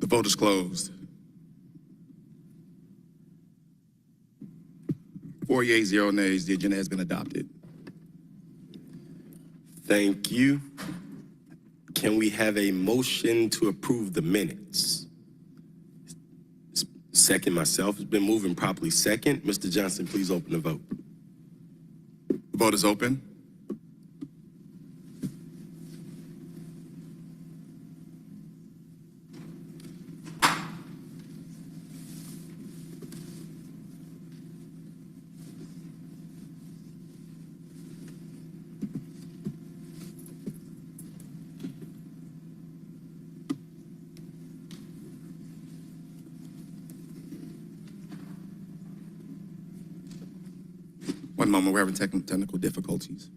The vote is closed. 4 yeas, 0 nays. The agenda has been adopted. Thank you. Can we have a motion to approve the minutes? Second, myself. It's been moving properly second. Mr. Johnson, please open the vote. The vote is open. One moment, we're having technical difficulties.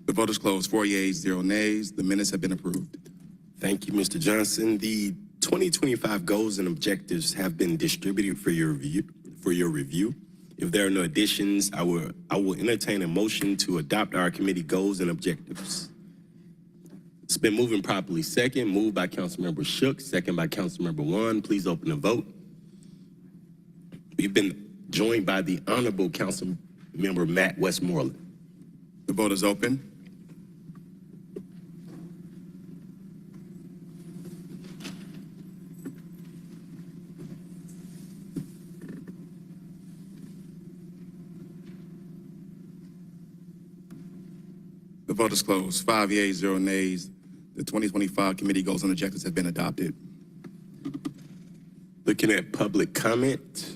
The vote is closed. 4 yeas, 0 nays. The minutes have been approved. Thank you, Mr. Johnson. The 2025 goals and objectives have been distributed for your review. If there are no additions, I will entertain a motion to adopt our committee goals and objectives. It's been moving properly second, moved by Councilmember Shook, second by Councilmember Wan. Please open the vote. We've been joined by the Honorable Councilmember Matt Westmoreland. The vote is open. The vote is closed. 5 yeas, 0 nays. The 2025 committee goals and objectives have been adopted. Looking at public comment.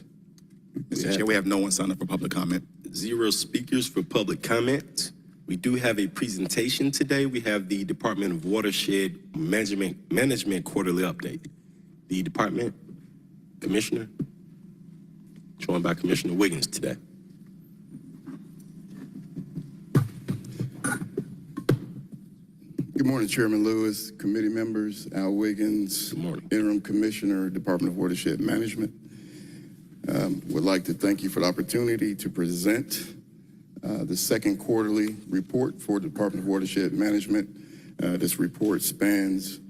Mr. Chair, we have no one signed up for public comment. 0 speakers for public comment. We do have a presentation today. We have the Department of Watershed Management Quarterly Update. The department, Commissioner, joined by Commissioner Wiggins today. Good morning, Chairman Lewis, committee members, Al Wiggins, Good morning. Interim Commissioner, Department of Watershed Management. Would like to thank you for the opportunity to present the second quarterly report for the Department of Watershed Management. This report spans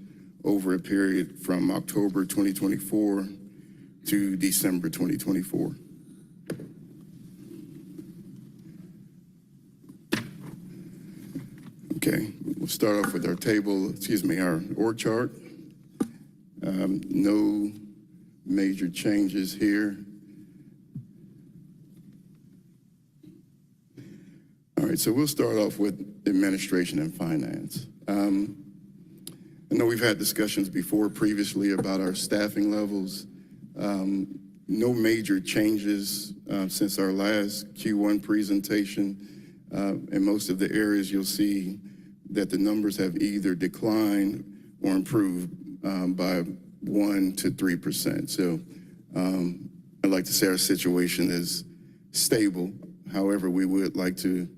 over a period from October 2024 to December 2024. Okay, we'll start off with our our org chart. No major changes here. All right, so we'll start off with administration and finance. I know we've had discussions previously about our staffing levels. No major changes since our last Q1 presentation. In most of the areas, you'll see that the numbers have either declined or improved by 1 to 3%. So I'd like to say our situation is stable. However, we would like to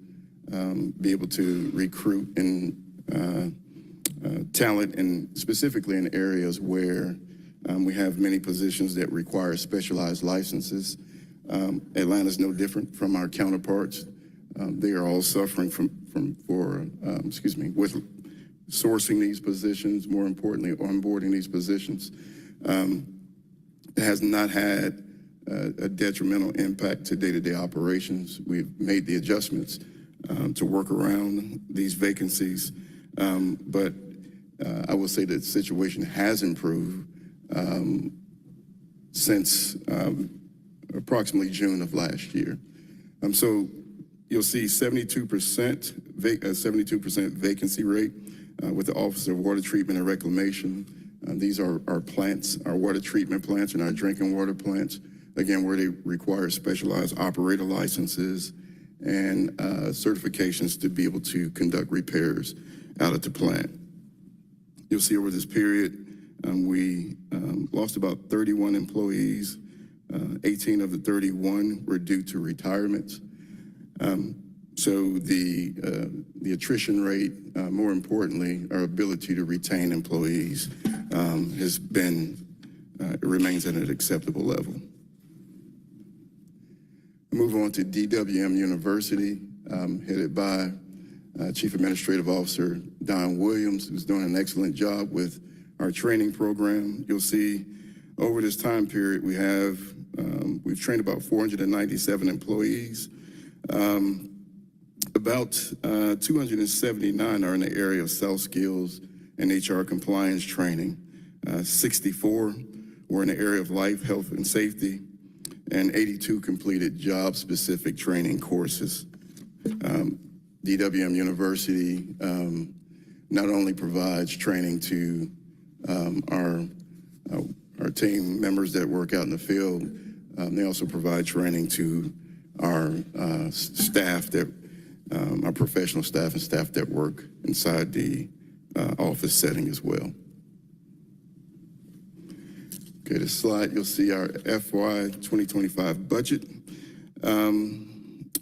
be able to recruit and talent, and specifically in areas where we have many positions that require specialized licenses. Atlanta's no different from our counterparts. They are all suffering with sourcing these positions, more importantly, onboarding these positions. It has not had a detrimental impact to day-to-day operations. We've made the adjustments to work around these vacancies, but I will say that the situation has improved since approximately June of last year. So you'll see 72% vacancy rate with the Office of Water Treatment and Reclamation. These are our plants, our water treatment plants and our drinking water plants, again, where they require specialized operator licenses and certifications to be able to conduct repairs out at the plant. You'll see over this period, we lost about 31 employees. 18 of the 31 were due to retirements. So the attrition rate, more importantly, our ability to retain employees remains at an acceptable level. Move on to DWM University, headed by Chief Administrative Officer Don Williams, who's doing an excellent job with our training program. You'll see over this time period, we've trained about 497 employees. About 279 are in the area of self skills and HR compliance training. 64 were in the area of life, health, and safety, and 82 completed job-specific training courses. DWM University not only provides training to our team members that work out in the field, they also provide training to our staff, our professional staff and staff that work inside the office setting as well. Okay, this slide, you'll see our FY 2025 budget.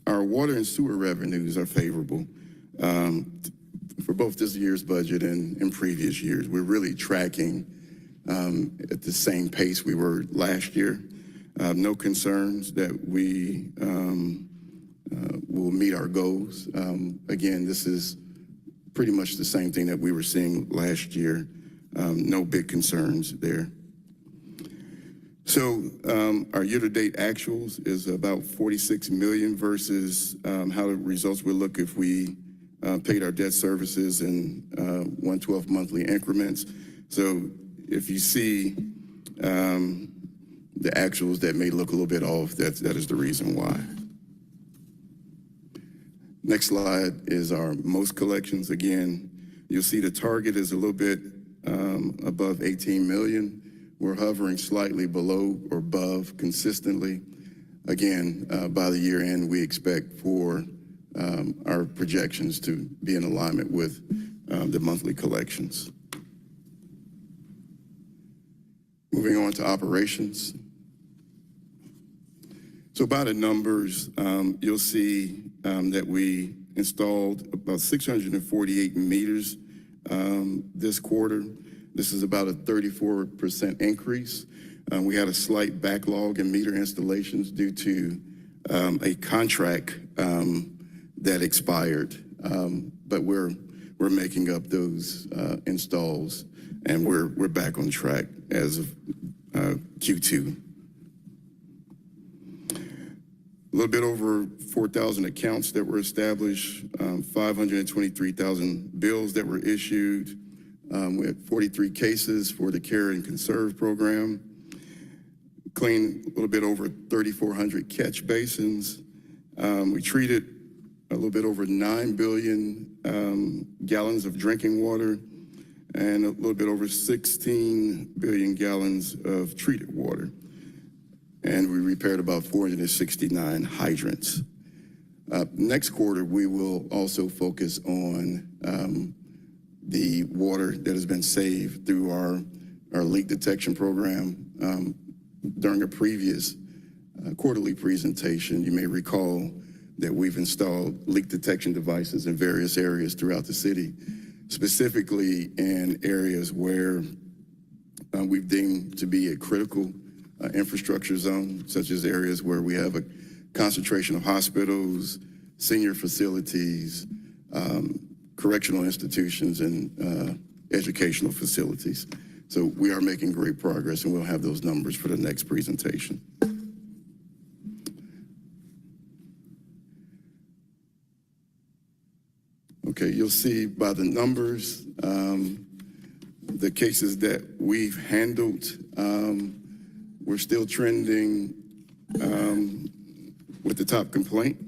Our water and sewer revenues are favorable for both this year's budget and in previous years. We're really tracking at the same pace we were last year. No concerns that we will meet our goals. Again, this is pretty much the same thing that we were seeing last year. No big concerns there. So our year-to-date actuals is about 46 million versus how the results would look if we paid our debt services in 1/12 monthly increments. So if you see the actuals that may look a little bit off, that is the reason why. Next slide is our most collections. Again, you'll see the target is a little bit above 18 million. We're hovering slightly below or above consistently. Again, by the year end, we expect for our projections to be in alignment with the monthly collections. Moving on to operations. So by the numbers, you'll see that we installed about 648 meters this quarter. This is about a 34% increase. We had a slight backlog in meter installations due to a contract that expired, but we're making up those installs, and we're back on track as of Q2. A little bit over 4,000 accounts that were established, 523,000 bills that were issued. We had 43 cases for the Care and Conserve program. Cleaned a little bit over 3,400 catch basins. We treated a little bit over 9 billion gallons of drinking water and a little bit over 16 billion gallons of treated water. And we repaired about 469 hydrants. Next quarter, we will also focus on the water that has been saved through our leak detection program. During a previous quarterly presentation, you may recall that we've installed leak detection devices in various areas throughout the city, specifically in areas where we've deemed to be a critical infrastructure zone, such as areas where we have a concentration of hospitals, senior facilities, correctional institutions, and educational facilities. So we are making great progress, and we'll have those numbers for the next presentation. Okay, you'll see by the numbers, the cases that we've handled. We're still trending with the top complaint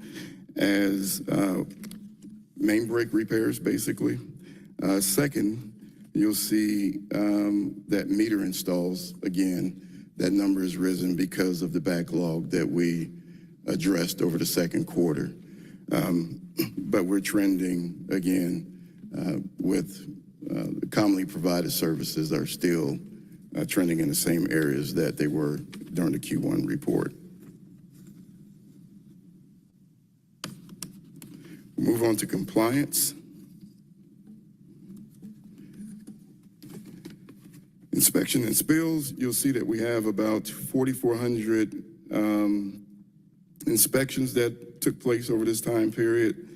as main break repairs, basically. Second, you'll see that meter installs, again, that number has risen because of the backlog that we addressed over the second quarter. But we're trending, again, with commonly provided services are still trending in the same areas that they were during the Q1 report. Move on to compliance. Inspection and spills, you'll see that we have about 4,400 inspections that took place over this time period.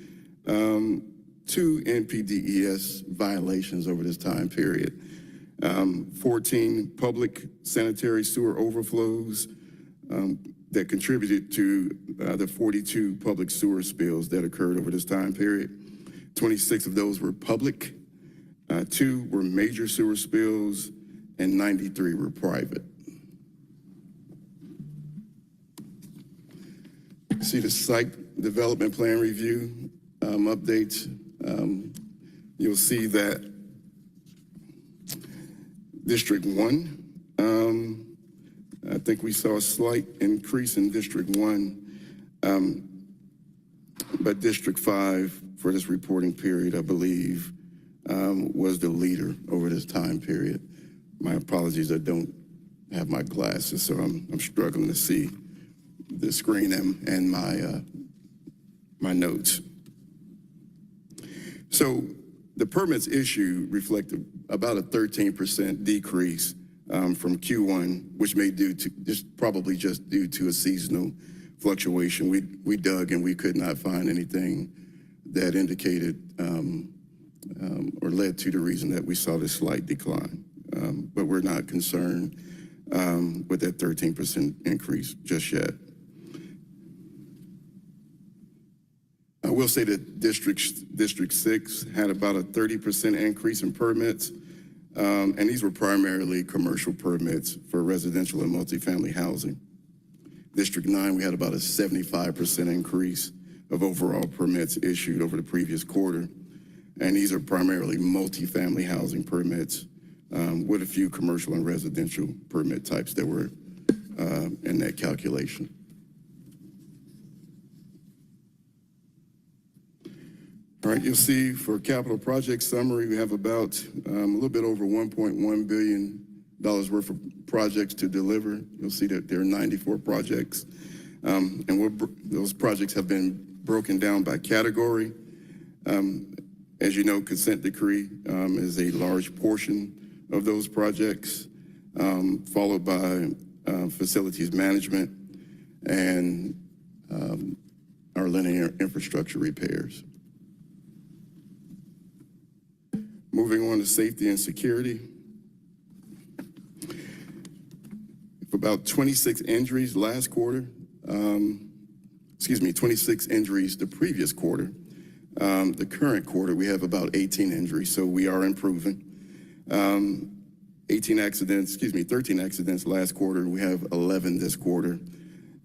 2 NPDES violations over this time period. 14 public sanitary sewer overflows that contributed to the 42 public sewer spills that occurred over this time period. 26 of those were public, 2 were major sewer spills, and 93 were private. See the site development plan review updates. You'll see that District 1, I think we saw a slight increase in District 1, but District 5 for this reporting period, I believe, was the leader over this time period. My apologies, I don't have my glasses, so I'm struggling to see the screen and my notes. So the permits issued reflect about a 13% decrease from Q1, which may probably just due to a seasonal fluctuation. We dug and we could not find anything that indicated or led to the reason that we saw this slight decline. But we're not concerned with that 13% increase just yet. I will say that District 6 had about a 30% increase in permits, and these were primarily commercial permits for residential and multifamily housing. District 9, we had about a 75% increase of overall permits issued over the previous quarter, and these are primarily multifamily housing permits with a few commercial and residential permit types that were in that calculation. All right, you'll see for capital project summary, we have about a little bit over $1.1 billion worth of projects to deliver. You'll see that there are 94 projects, and those projects have been broken down by category. As you know, consent decree is a large portion of those projects, followed by facilities management and our linear infrastructure repairs. Moving on to safety and security. About 26 injuries last quarter, 26 injuries the previous quarter. The current quarter, we have about 18 injuries, so we are improving. 13 accidents last quarter. We have 11 this quarter,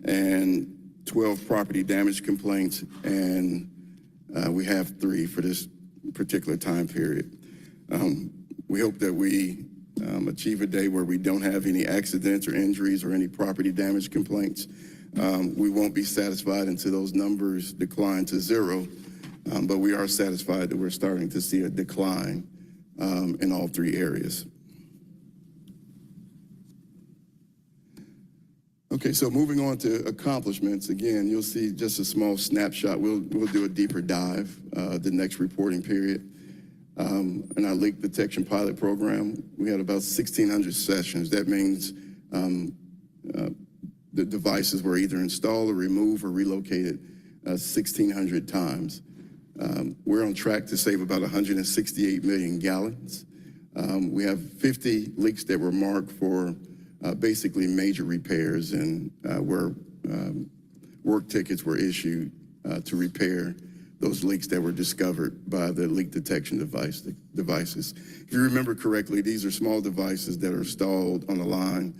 and 12 property damage complaints, and we have 3 for this particular time period. We hope that we achieve a day where we don't have any accidents or injuries or any property damage complaints. We won't be satisfied until those numbers decline to 0, but we are satisfied that we're starting to see a decline in all 3 areas. Okay, so moving on to accomplishments, again, you'll see just a small snapshot. We'll do a deeper dive the next reporting period. In our leak detection pilot program, we had about 1,600 sessions. That means the devices were either installed or removed or relocated 1,600 times. We're on track to save about 168 million gallons. We have 50 leaks that were marked for basically major repairs, and where work tickets were issued to repair those leaks that were discovered by the leak detection devices. If you remember correctly, these are small devices that are installed on the line,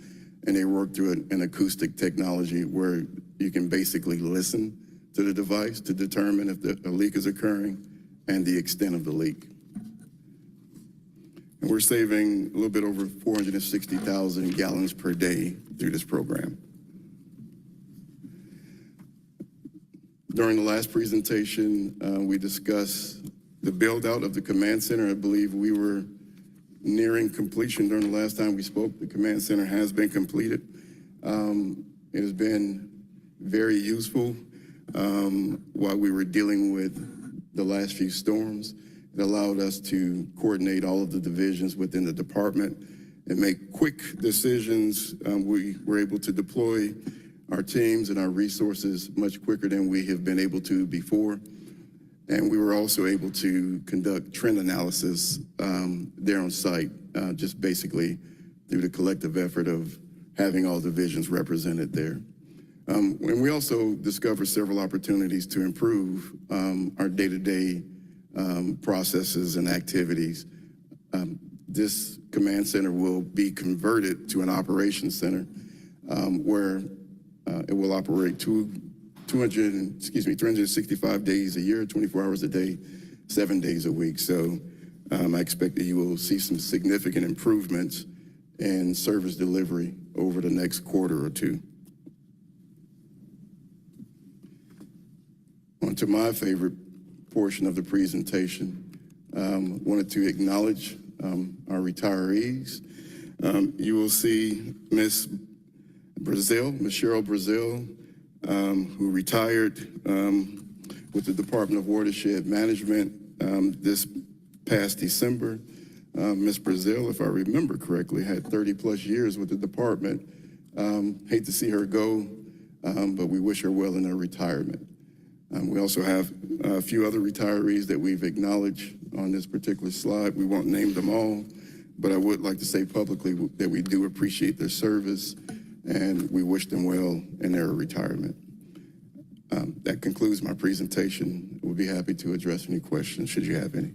and they work through an acoustic technology where you can basically listen to the device to determine if a leak is occurring and the extent of the leak. And we're saving a little bit over 460,000 gallons per day through this program. During the last presentation, we discussed the build out of the command center. I believe we were nearing completion during the last time we spoke. The command center has been completed. It has been very useful while we were dealing with the last few storms. It allowed us to coordinate all of the divisions within the department and make quick decisions. We were able to deploy our teams and our resources much quicker than we have been able to before. And we were also able to conduct trend analysis there on site, just basically through the collective effort of having all divisions represented there. And we also discovered several opportunities to improve our day-to-day processes and activities. This command center will be converted to an operations center where it will operate 365 days a year, 24 hours a day, 7 days a week. So I expect that you will see some significant improvements in service delivery over the next quarter or two. On to my favorite portion of the presentation. Wanted to acknowledge our retirees. You will see Ms. Cheryl Brazil, who retired with the Department of Watershed Management this past December. Ms. Brazil, if I remember correctly, had 30 plus years with the department. Hate to see her go, but we wish her well in her retirement. We also have a few other retirees that we've acknowledged on this particular slide. We won't name them all, but I would like to say publicly that we do appreciate their service and we wish them well in their retirement. That concludes my presentation. We'll be happy to address any questions should you have any.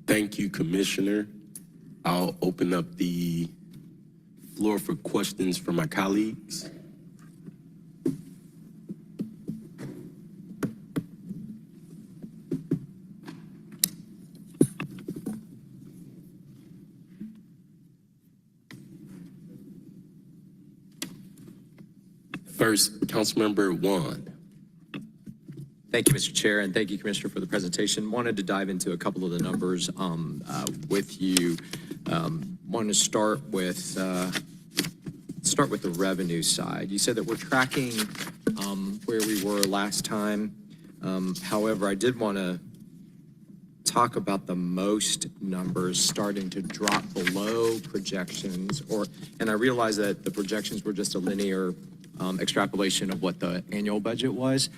Thank you, Commissioner. I'll open up the floor for questions from my colleagues. First, Councilmember Wand. Thank you, Mr. Chair, and thank you, Commissioner, for the presentation. Wanted to dive into a couple of the numbers with you. Want to start with the revenue side. You said that we're tracking where we were last time. However, I did want to talk about the most numbers starting to drop below projections, and I realize that the projections were just a linear extrapolation of what the annual budget was.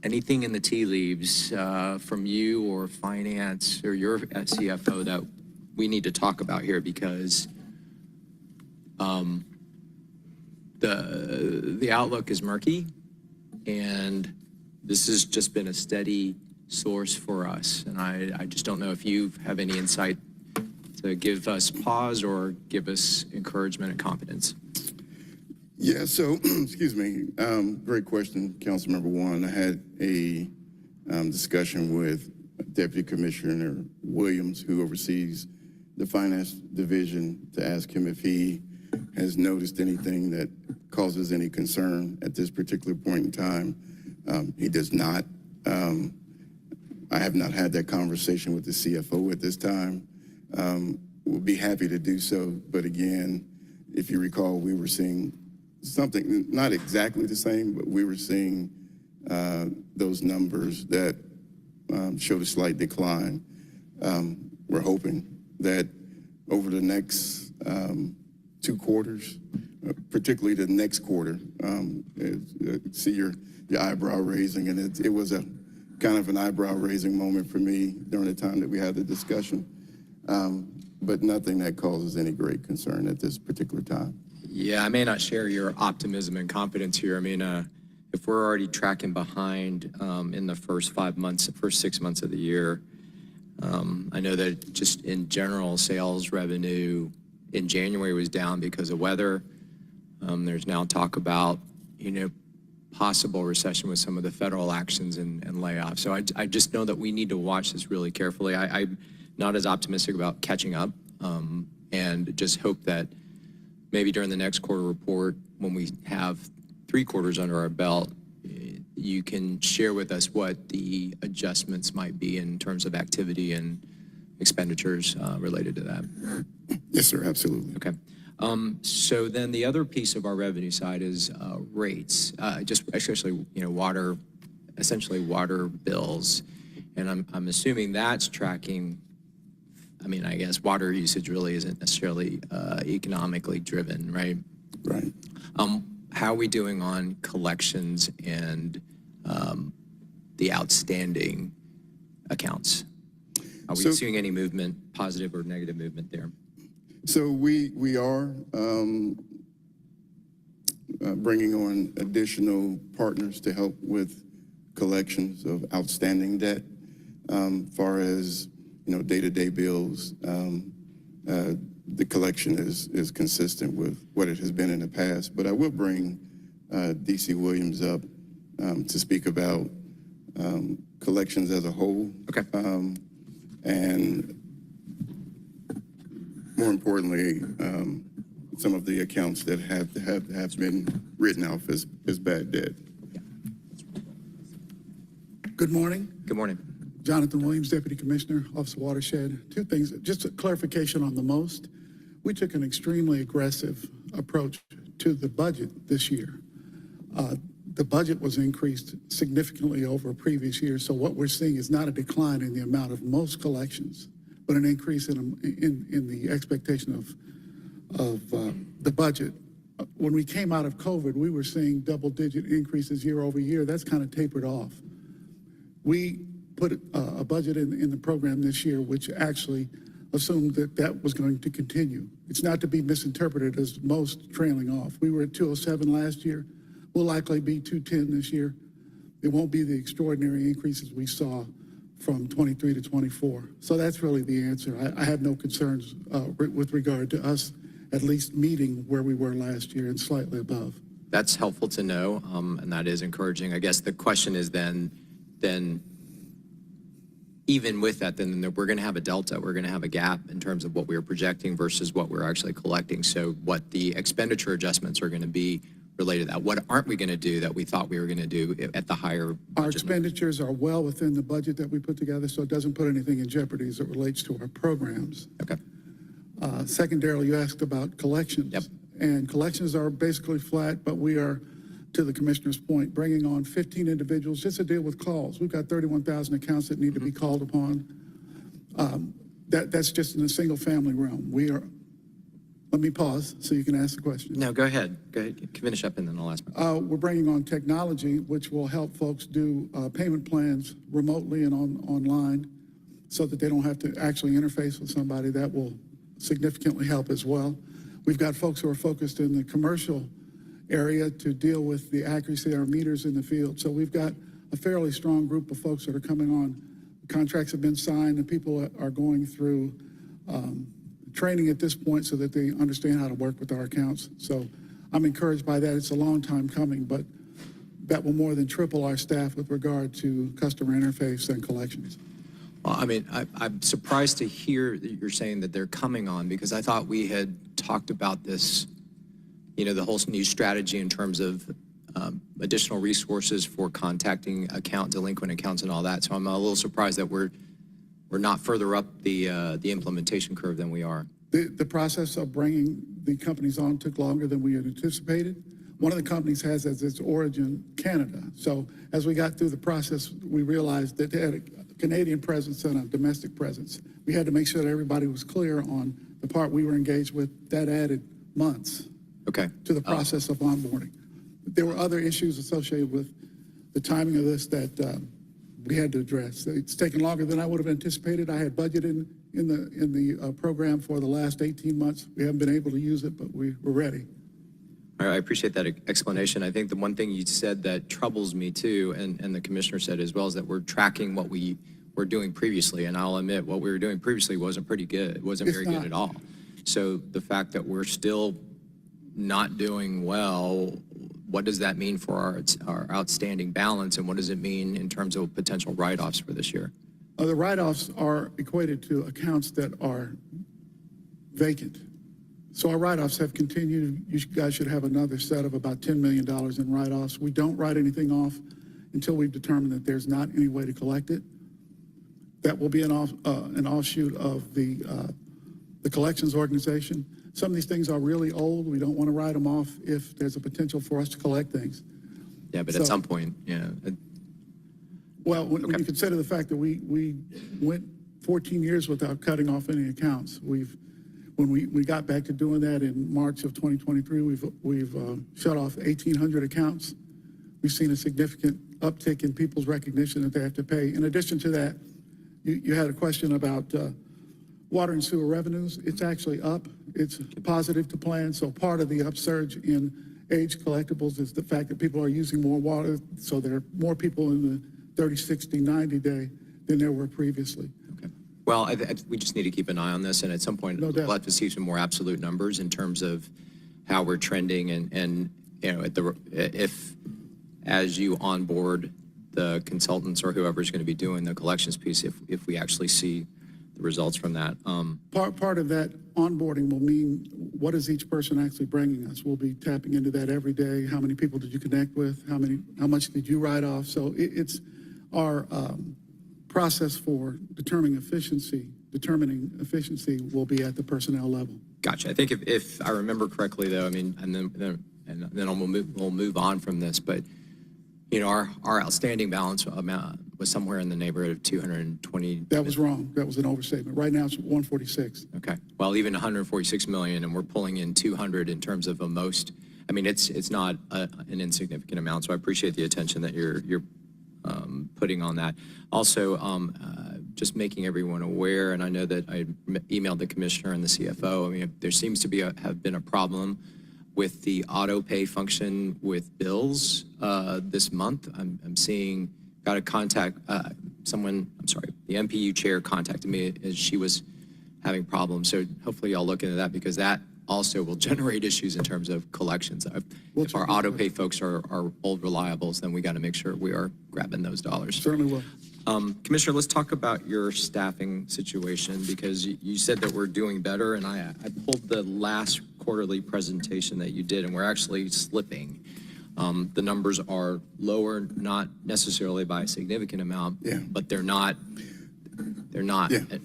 Anything in the tea leaves from you or finance or your CFO that we need to talk about here, because the outlook is murky, and this has just been a steady source for us. And I just don't know if you have any insight to give us pause or give us encouragement and confidence. Yeah, so, excuse me, great question, Councilmember Wand. I had a discussion with Deputy Commissioner Williams, who oversees the Finance Division, to ask him if he has noticed anything that causes any concern at this particular point in time. He does not. I have not had that conversation with the CFO at this time. We'll be happy to do so, but again, if you recall, we were seeing something, not exactly the same, but we were seeing those numbers that showed a slight decline. We're hoping that over the next 2 quarters, particularly the next quarter, see your eyebrow raising, and it was a kind of an eyebrow raising moment for me during the time that we had the discussion, but nothing that causes any great concern at this particular time. Yeah, I may not share your optimism and confidence here. I mean, if we're already tracking behind in the first 6 months of the year, I know that just in general, sales revenue in January was down because of weather. There's now talk about, possible recession with some of the federal actions and layoffs. So I just know that we need to watch this really carefully. I'm not as optimistic about catching up, and just hope that maybe during the next quarter report, when we have 3 quarters under our belt, you can share with us what the adjustments might be in terms of activity and expenditures related to that. Yes, sir, absolutely. Okay. So then the other piece of our revenue side is rates, just especially, water, essentially water bills. And I'm assuming that's tracking. I mean, I guess water usage really isn't necessarily economically driven, right? Right. How are we doing on collections and the outstanding accounts? Are we So- seeing any movement, positive or negative movement there? So we are bringing on additional partners to help with collections of outstanding debt, far as, day-to-day bills. The collection is consistent with what it has been in the past. But I will bring DC Williams up to speak about collections as a whole. Okay. And more importantly, some of the accounts that have been written off as bad debt. Good morning. Good morning. Jonathan Williams, Deputy Commissioner, Office of Watershed. Two things, just a clarification on the most. We took an extremely aggressive approach to the budget this year. The budget was increased significantly over previous years, so what we're seeing is not a decline in the amount of most collections, but an increase in the expectation of the budget. When we came out of COVID, we were seeing double-digit increases year over year. That's kind of tapered off. We put a budget in the program this year, which actually assumed that was going to continue. It's not to be misinterpreted as most trailing off. We were at 207 last year. We'll likely be 210 this year. It won't be the extraordinary increases we saw from 23 to 24. So that's really the answer. I have no concerns with regard to us at least meeting where we were last year and slightly above. That's helpful to know, and that is encouraging. I guess the question is then even with that, then we're going to have a delta. We're going to have a gap in terms of what we were projecting versus what we're actually collecting. So what the expenditure adjustments are going to be related to that. What aren't we going to do that we thought we were going to do at the higher budget? Our expenditures are well within the budget that we put together, so it doesn't put anything in jeopardy as it relates to our programs. Okay. Secondarily, you asked about collections. Yep. And collections are basically flat, but we are, to the commissioner's point, bringing on 15 individuals just to deal with calls. We've got 31,000 accounts that need to be called upon. That's just in the single-family realm. Let me pause so you can ask the question. No, go ahead. Go ahead. Finish up and then I'll ask. We're bringing on technology, which will help folks do payment plans remotely and online so that they don't have to actually interface with somebody. That will significantly help as well. We've got folks who are focused in the commercial area to deal with the accuracy of our meters in the field. So we've got a fairly strong group of folks that are coming on. Contracts have been signed and people are going through training at this point so that they understand how to work with our accounts. So I'm encouraged by that. It's a long time coming, but that will more than triple our staff with regard to customer interface and collections. Well, I mean, I'm surprised to hear that you're saying that they're coming on because I thought we had talked about this, the whole new strategy in terms of additional resources for contacting delinquent accounts and all that. So I'm a little surprised that we're not further up the implementation curve than we are. The process of bringing the companies on took longer than we had anticipated. One of the companies has as its origin Canada. So as we got through the process, we realized that they had a Canadian presence and a domestic presence. We had to make sure that everybody was clear on the part we were engaged with. That added months to the process of onboarding. There were other issues associated with the timing of this that we had to address. It's taken longer than I would have anticipated. I had budgeted in the program for the last 18 months. We haven't been able to use it, but we're ready. All right, I appreciate that explanation. I think the one thing you said that troubles me too, and the commissioner said as well, is that we're tracking what we were doing previously. And I'll admit what we were doing previously wasn't pretty good. It wasn't very good at all. So the fact that we're still not doing well, what does that mean for our outstanding balance, and what does it mean in terms of potential write-offs for this year? The write-offs are equated to accounts that are vacant. So our write-offs have continued. You guys should have another set of about $10 million in write-offs. We don't write anything off until we've determined that there's not any way to collect it. That will be an offshoot of the collections organization. Some of these things are really old. We don't want to write them off if there's a potential for us to collect things. Yeah, but at some point, yeah. Well, when you consider the fact that we went 14 years without cutting off any accounts, when we got back to doing that in March of 2023, we've shut off 1,800 accounts. We've seen a significant uptick in people's recognition that they have to pay. In addition to that, you had a question about water and sewer revenues. It's actually up. It's positive to plan. So part of the upsurge in age collectibles is the fact that people are using more water. So there are more people in the 30, 60, 90 day than there were previously. Okay. Well, we just need to keep an eye on this, and at some point, No doubt. we'll have to see some more absolute numbers in terms of how we're trending, and you know, if as you onboard the consultants or whoever's going to be doing the collections piece, if we actually see the results from that. Part of that onboarding will mean what is each person actually bringing us. We'll be tapping into that every day. How many people did you connect with? How much did you write off? So it's our process for determining efficiency will be at the personnel level. Gotcha. I think if I remember correctly, though, I mean, and then we'll move on from this, but you know, our outstanding balance amount was somewhere in the neighborhood of 220. That was wrong. That was an overstatement. Right now it's 146. Okay. Well, even 146 million, and we're pulling in 200 in terms of a most. I mean, it's not an insignificant amount. So I appreciate the attention that you're putting on that. Also, just making everyone aware, and I know that I emailed the commissioner and the CFO. I mean, there seems to have been a problem with the auto pay function with bills this month. I'm seeing, got a contact, someone, I'm sorry, the MPU chair contacted me as she was having problems. So hopefully y'all look into that, because that also will generate issues in terms of collections. If our auto pay folks are old reliables, then we got to make sure we are grabbing those dollars. Certainly will. Commissioner, let's talk about your staffing situation, because you said that we're doing better, and I pulled the last quarterly presentation that you did, and we're actually slipping. The numbers are lower, not necessarily by a significant amount, but they're not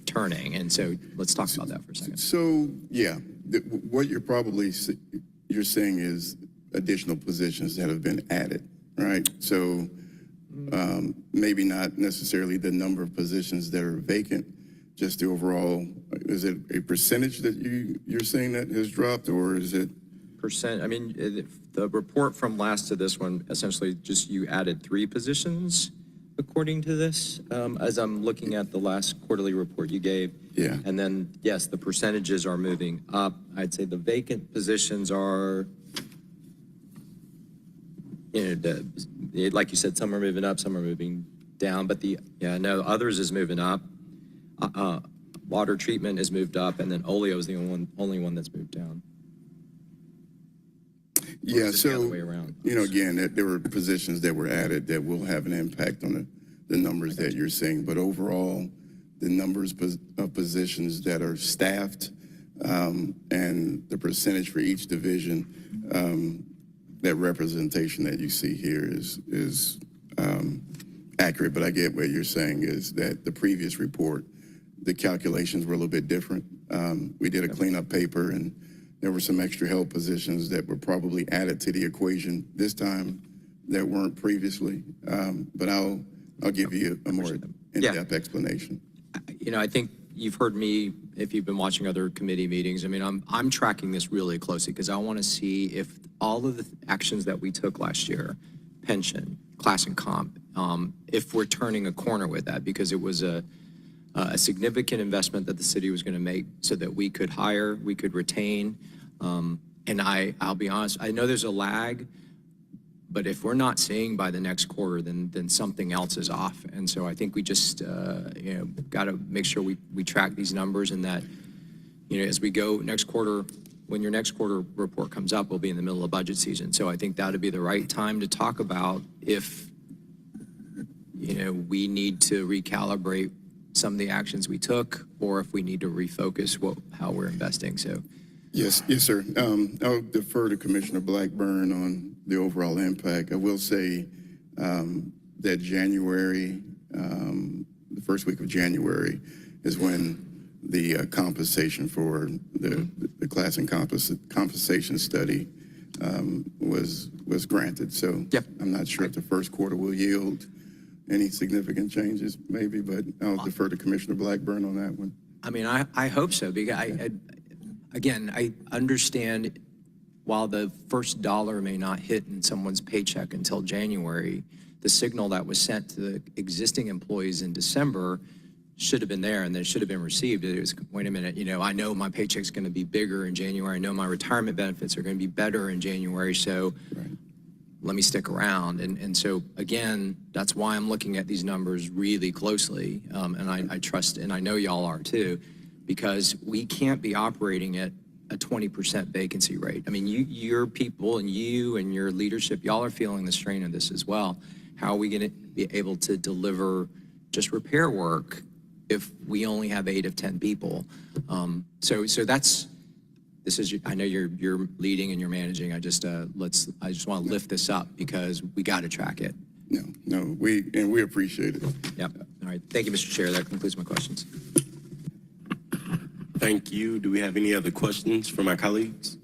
turning. And so let's talk about that for a second. So, yeah, what you're saying is additional positions that have been added, right? So maybe not necessarily the number of positions that are vacant, just the overall, is it a percentage that you're saying that has dropped, or is it? Percent, I mean, the report from last to this one, essentially just you added 3 positions according to this, as I'm looking at the last quarterly report you gave. Yeah. And then, yes, the percentages are moving up. I'd say the vacant positions are, you know, like you said, some are moving up, some are moving down, but others is moving up. Water treatment is moved up, and then oleo is the only one that's moved down. Yeah, is it the so, other way around? you know, again, there were positions that were added that will have an impact on the numbers that you're seeing. But overall, the numbers of positions that are staffed and the percentage for each division, that representation that you see here is accurate. But I get what you're saying is that the previous report, the calculations were a little bit different. We did a cleanup paper, and there were some extra help positions that were probably added to the equation this time that weren't previously. But I'll give you a more in-depth explanation. You know, I think you've heard me, if you've been watching other committee meetings. I mean, I'm tracking this really closely, because I want to see if all of the actions that we took last year, pension, class and comp, if we're turning a corner with that, because it was a significant investment that the city was going to make so that we could hire, we could retain. And I'll be honest, I know there's a lag, but if we're not seeing by the next quarter, then something else is off. And so I think we just, you know, got to make sure we track these numbers, and that, you know, as we go next quarter, when your next quarter report comes up, we'll be in the middle of budget season. So I think that would be the right time to talk about if, you know, we need to recalibrate some of the actions we took, or if we need to refocus how we're investing. So, Yes, sir. I'll defer to Commissioner Blackburn on the overall impact. I will say that January, the first week of January, is when the compensation for the class and compensation study was granted. So I'm not sure if the first quarter will yield any significant changes, maybe, but I'll defer to Commissioner Blackburn on that one. I mean, I hope so, because again, I understand while the first dollar may not hit in someone's paycheck until January, the signal that was sent to the existing employees in December should have been there and then should have been received. It was, wait a minute, I know my paycheck's going to be bigger in January. I know my retirement benefits are going to be better in January. So let me stick around. And so, again, that's why I'm looking at these numbers really closely. And I trust, and I know y'all are too, because we can't be operating at a 20% vacancy rate. I mean, your people and you and your leadership, y'all are feeling the strain of this as well. How are we going to be able to deliver just repair work if we only have 8 of 10 people? So that's, this is, I know you're leading and you're managing. I just want to lift this up because we got to track it. No, we appreciate it. Yep. All right. Thank you, Mr. Chair. That concludes my questions. Thank you. Do we have any other questions from my colleagues?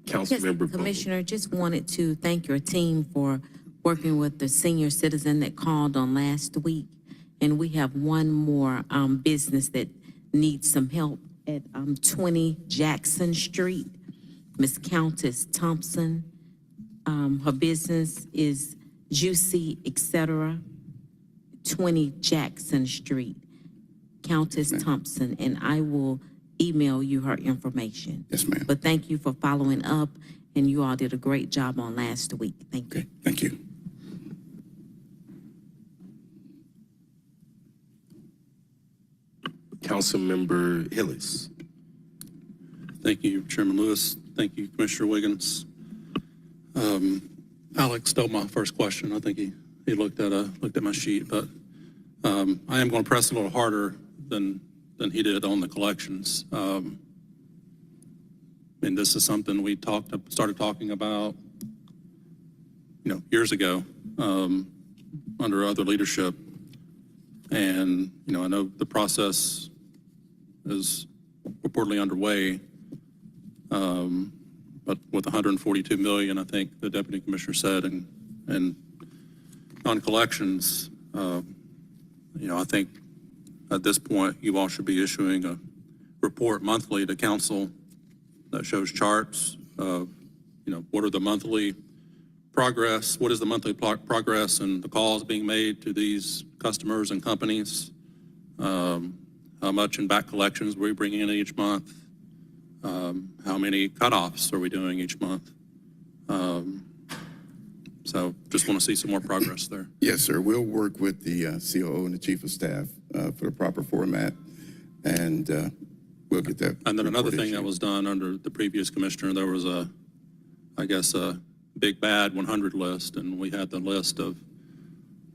Yes, Councilmember Bowman. Commissioner, just wanted to thank your team for working with the senior citizen that called on last week. And we have one more business that needs some help at 20 Jackson Street. Miss Countess Thompson, her business is Juicy, etc. 20 Jackson Street. Countess Thompson, and I will email you her information. Yes, ma'am. But thank you for following up, and you all did a great job on last week. Thank you. Okay, thank you. Councilmember Hillis. Thank you, Chairman Lewis. Thank you, Commissioner Wiggins. Alex stole my first question. I think he looked at my sheet, but I am going to press a little harder than he did on the collections. And this is something we started talking about, years ago under other leadership. And I know the process is reportedly underway. But with 142 million, I think the deputy commissioner said, and on collections, I think at this point you all should be issuing a report monthly to council that shows charts of, what are the monthly progress, what is the monthly progress and the calls being made to these customers and companies, how much in back collections we bring in each month. How many cutoffs are we doing each month? So just want to see some more progress there. Yes, sir. We'll work with the COO and the chief of staff for the proper format, and we'll get that. And then another report thing that issued. was done under the previous commissioner, there was a big bad 100 list, and we had the list of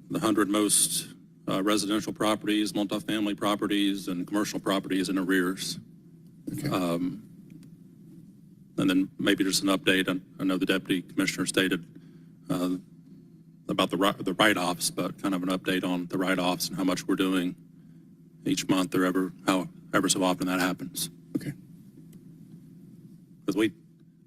the 100 most residential properties, multifamily properties, and commercial properties in arrears. Okay. And then maybe just an update. I know the deputy commissioner stated about the write-offs, but kind of an update on the write-offs and how much we're doing each month or ever so often that happens. Okay. Because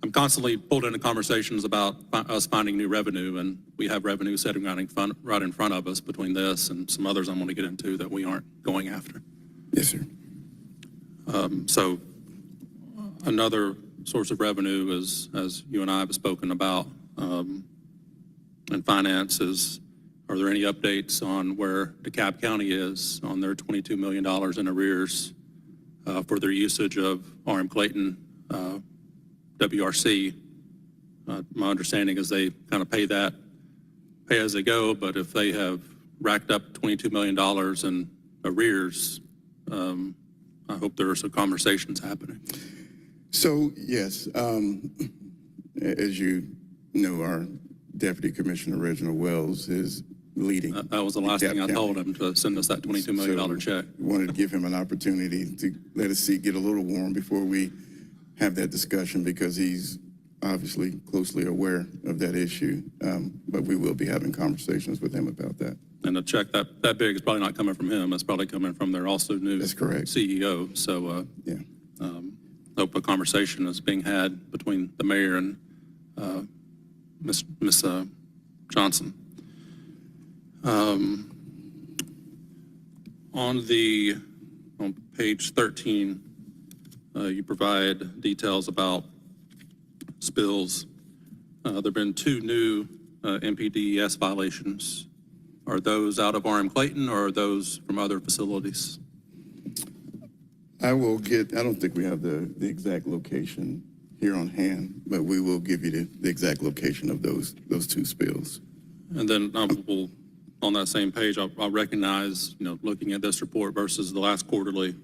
I'm constantly pulled into conversations about us finding new revenue, and we have revenue sitting right in front of us between this and some others I'm going to get into that we aren't going after. Yes, sir. So another source of revenue is, as you and I have spoken about, in finance is, are there any updates on where DeKalb County is on their $22 million in arrears for their usage of RM Clayton WRC? My understanding is they kind of pay as they go, but if they have racked up $22 million in arrears, I hope there are some conversations happening. So, yes, as you know, our Deputy Commissioner Reginald Wells is leading. That was the last thing I told him, to send us that $22 million check. Wanted to give him an opportunity to let his seat get a little warm before we have that discussion, because he's obviously closely aware of that issue. But we will be having conversations with him about that. And a check that big is probably not coming from him. It's probably coming from their also new That's correct. CEO. So Yeah. hope a conversation is being had between the mayor and Ms. Johnson. On the on page 13, you provide details about spills. There have been 2 new MPDES violations. Are those out of RM Clayton or are those from other facilities? I don't think we have the exact location here on hand, but we will give you the exact location of those 2 spills. And then on that same page, I'll recognize, looking at this report versus the last quarterly,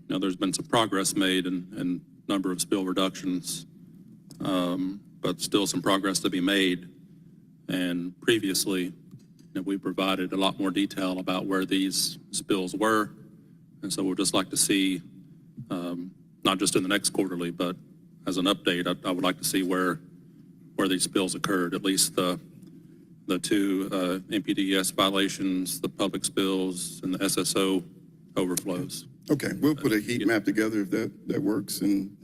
there's been some progress made in number of spill reductions, but still some progress to be made. And previously, we provided a lot more detail about where these spills were. And so we'd just like to see, not just in the next quarterly, but as an update, I would like to see where these spills occurred, at least the 2 MPDES violations, the public spills, and the SSO overflows. Okay, we'll put a heat map together if that works, and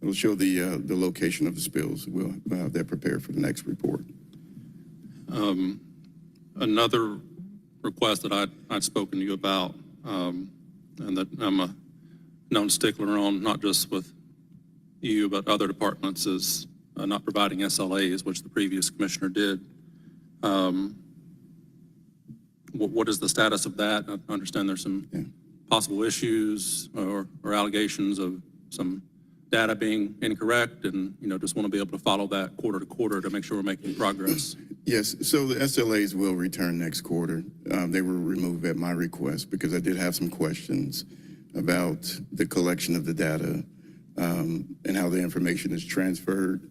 it'll show the location of the spills. We'll have that prepared for the next report. Another request that I'd spoken to you about, and that I'm a known stickler on, not just with you, but other departments, is not providing SLAs, which the previous commissioner did. What is the status of that? I understand there's some possible issues or allegations of some data being incorrect, and just want to be able to follow that quarter to quarter to make sure we're making progress. Yes, so the SLAs will return next quarter. They were removed at my request because I did have some questions about the collection of the data and how the information is transferred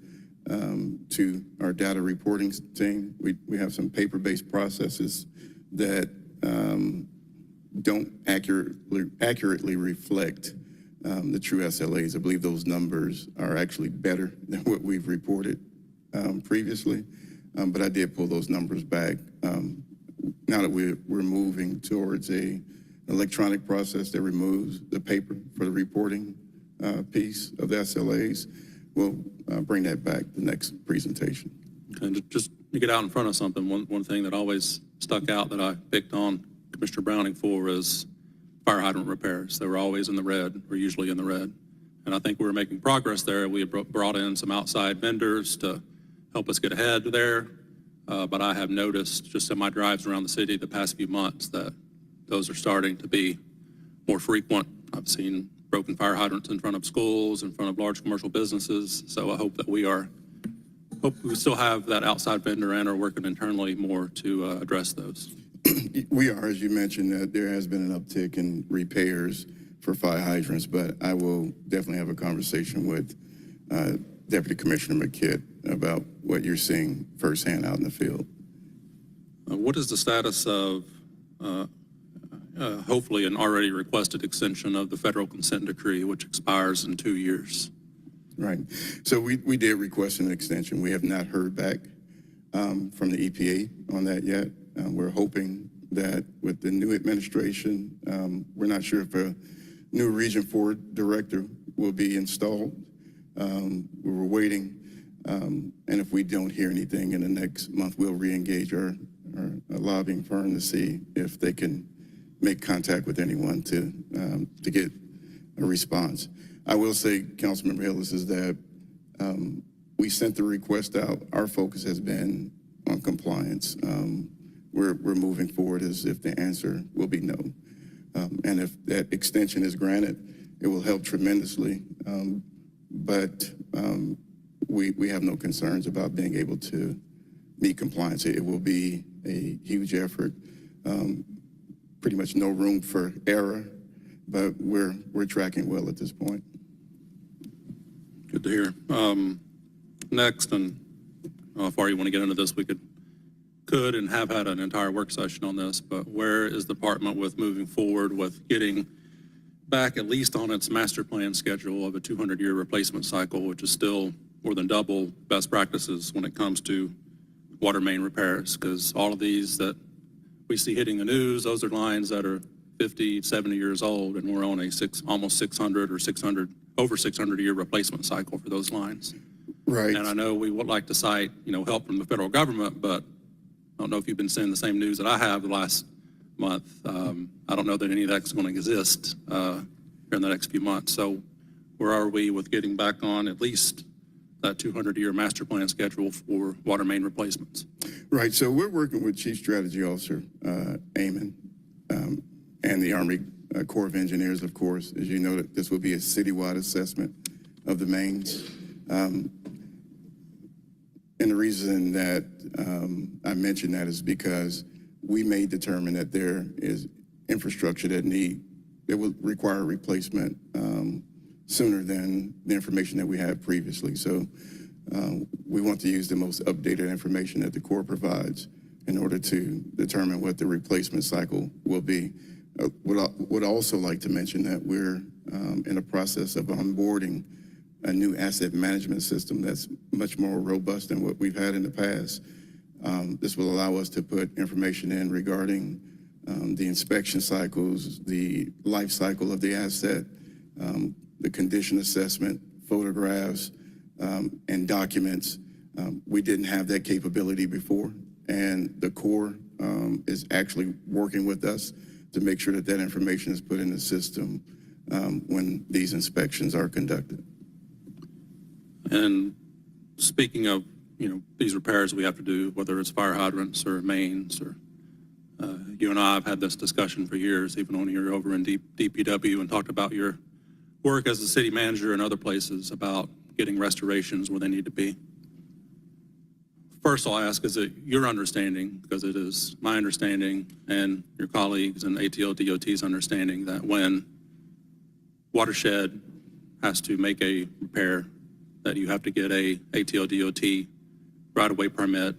to our data reporting team. We have some paper-based processes that don't accurately reflect the true SLAs. I believe those numbers are actually better than what we've reported previously, but I did pull those numbers back. Now that we're moving towards an electronic process that removes the paper for the reporting piece of the SLAs, we'll bring that back the next presentation. And just to get out in front of something, one thing that always stuck out that I picked on Commissioner Browning for is fire hydrant repairs. They were always in the red, or usually in the red. And I think we were making progress there. We had brought in some outside vendors to help us get ahead there. But I have noticed just in my drives around the city the past few months that those are starting to be more frequent. I've seen broken fire hydrants in front of schools, in front of large commercial businesses. So I hope that we still have that outside vendor and are working internally more to address those. We are, as you mentioned, there has been an uptick in repairs for fire hydrants, but I will definitely have a conversation with Deputy Commissioner McKitt about what you're seeing firsthand out in the field. What is the status of hopefully an already requested extension of the federal consent decree, which expires in 2 years? Right. So we did request an extension. We have not heard back from the EPA on that yet. We're hoping that with the new administration, we're not sure if a new Region 4 director will be installed. We were waiting, and if we don't hear anything in the next month, we'll re-engage our lobbying firm to see if they can make contact with anyone to get a response. I will say, Councilmember Hillis, is that we sent the request out. Our focus has been on compliance. We're moving forward as if the answer will be no. And if that extension is granted, it will help tremendously. But we have no concerns about being able to meet compliance. It will be a huge effort. Pretty much no room for error, but we're tracking well at this point. Good to hear. Next, and how far you want to get into this, we could and have had an entire work session on this, but where is the department with moving forward with getting back at least on its master plan schedule of a 200-year replacement cycle, which is still more than double best practices when it comes to water main repairs? Because all of these that we see hitting the news, those are lines that are 50, 70 years old, and we're on a almost 600 or over 600-year replacement cycle for those lines. Right. And I know we would like to cite, help from the federal government, but I don't know if you've been seeing the same news that I have the last month. I don't know that any of that's going to exist here in the next few months. So where are we with getting back on at least that 200-year master plan schedule for water main replacements? Right, so we're working with Chief Strategy Officer Amon and the Army Corps of Engineers, of course. As you know, that this will be a citywide assessment of the mains. And the reason that I mention that is because we may determine that there is infrastructure that will require replacement sooner than the information that we had previously. So we want to use the most updated information that the Corps provides in order to determine what the replacement cycle will be. Would also like to mention that we're in the process of onboarding a new asset management system that's much more robust than what we've had in the past. This will allow us to put information in regarding the inspection cycles, the life cycle of the asset, the condition assessment, photographs, and documents. We didn't have that capability before, and the Corps is actually working with us to make sure that that information is put in the system when these inspections are conducted. And speaking of, these repairs we have to do, whether it's fire hydrants or mains, or you and I have had this discussion for years, even when you're over in DPW, and talked about your work as a city manager and other places about getting restorations where they need to be. First, I'll ask, is it your understanding, because it is my understanding and your colleagues and ATL DOT's understanding, that when Watershed has to make a repair, that you have to get a ATL DOT right-of-way permit?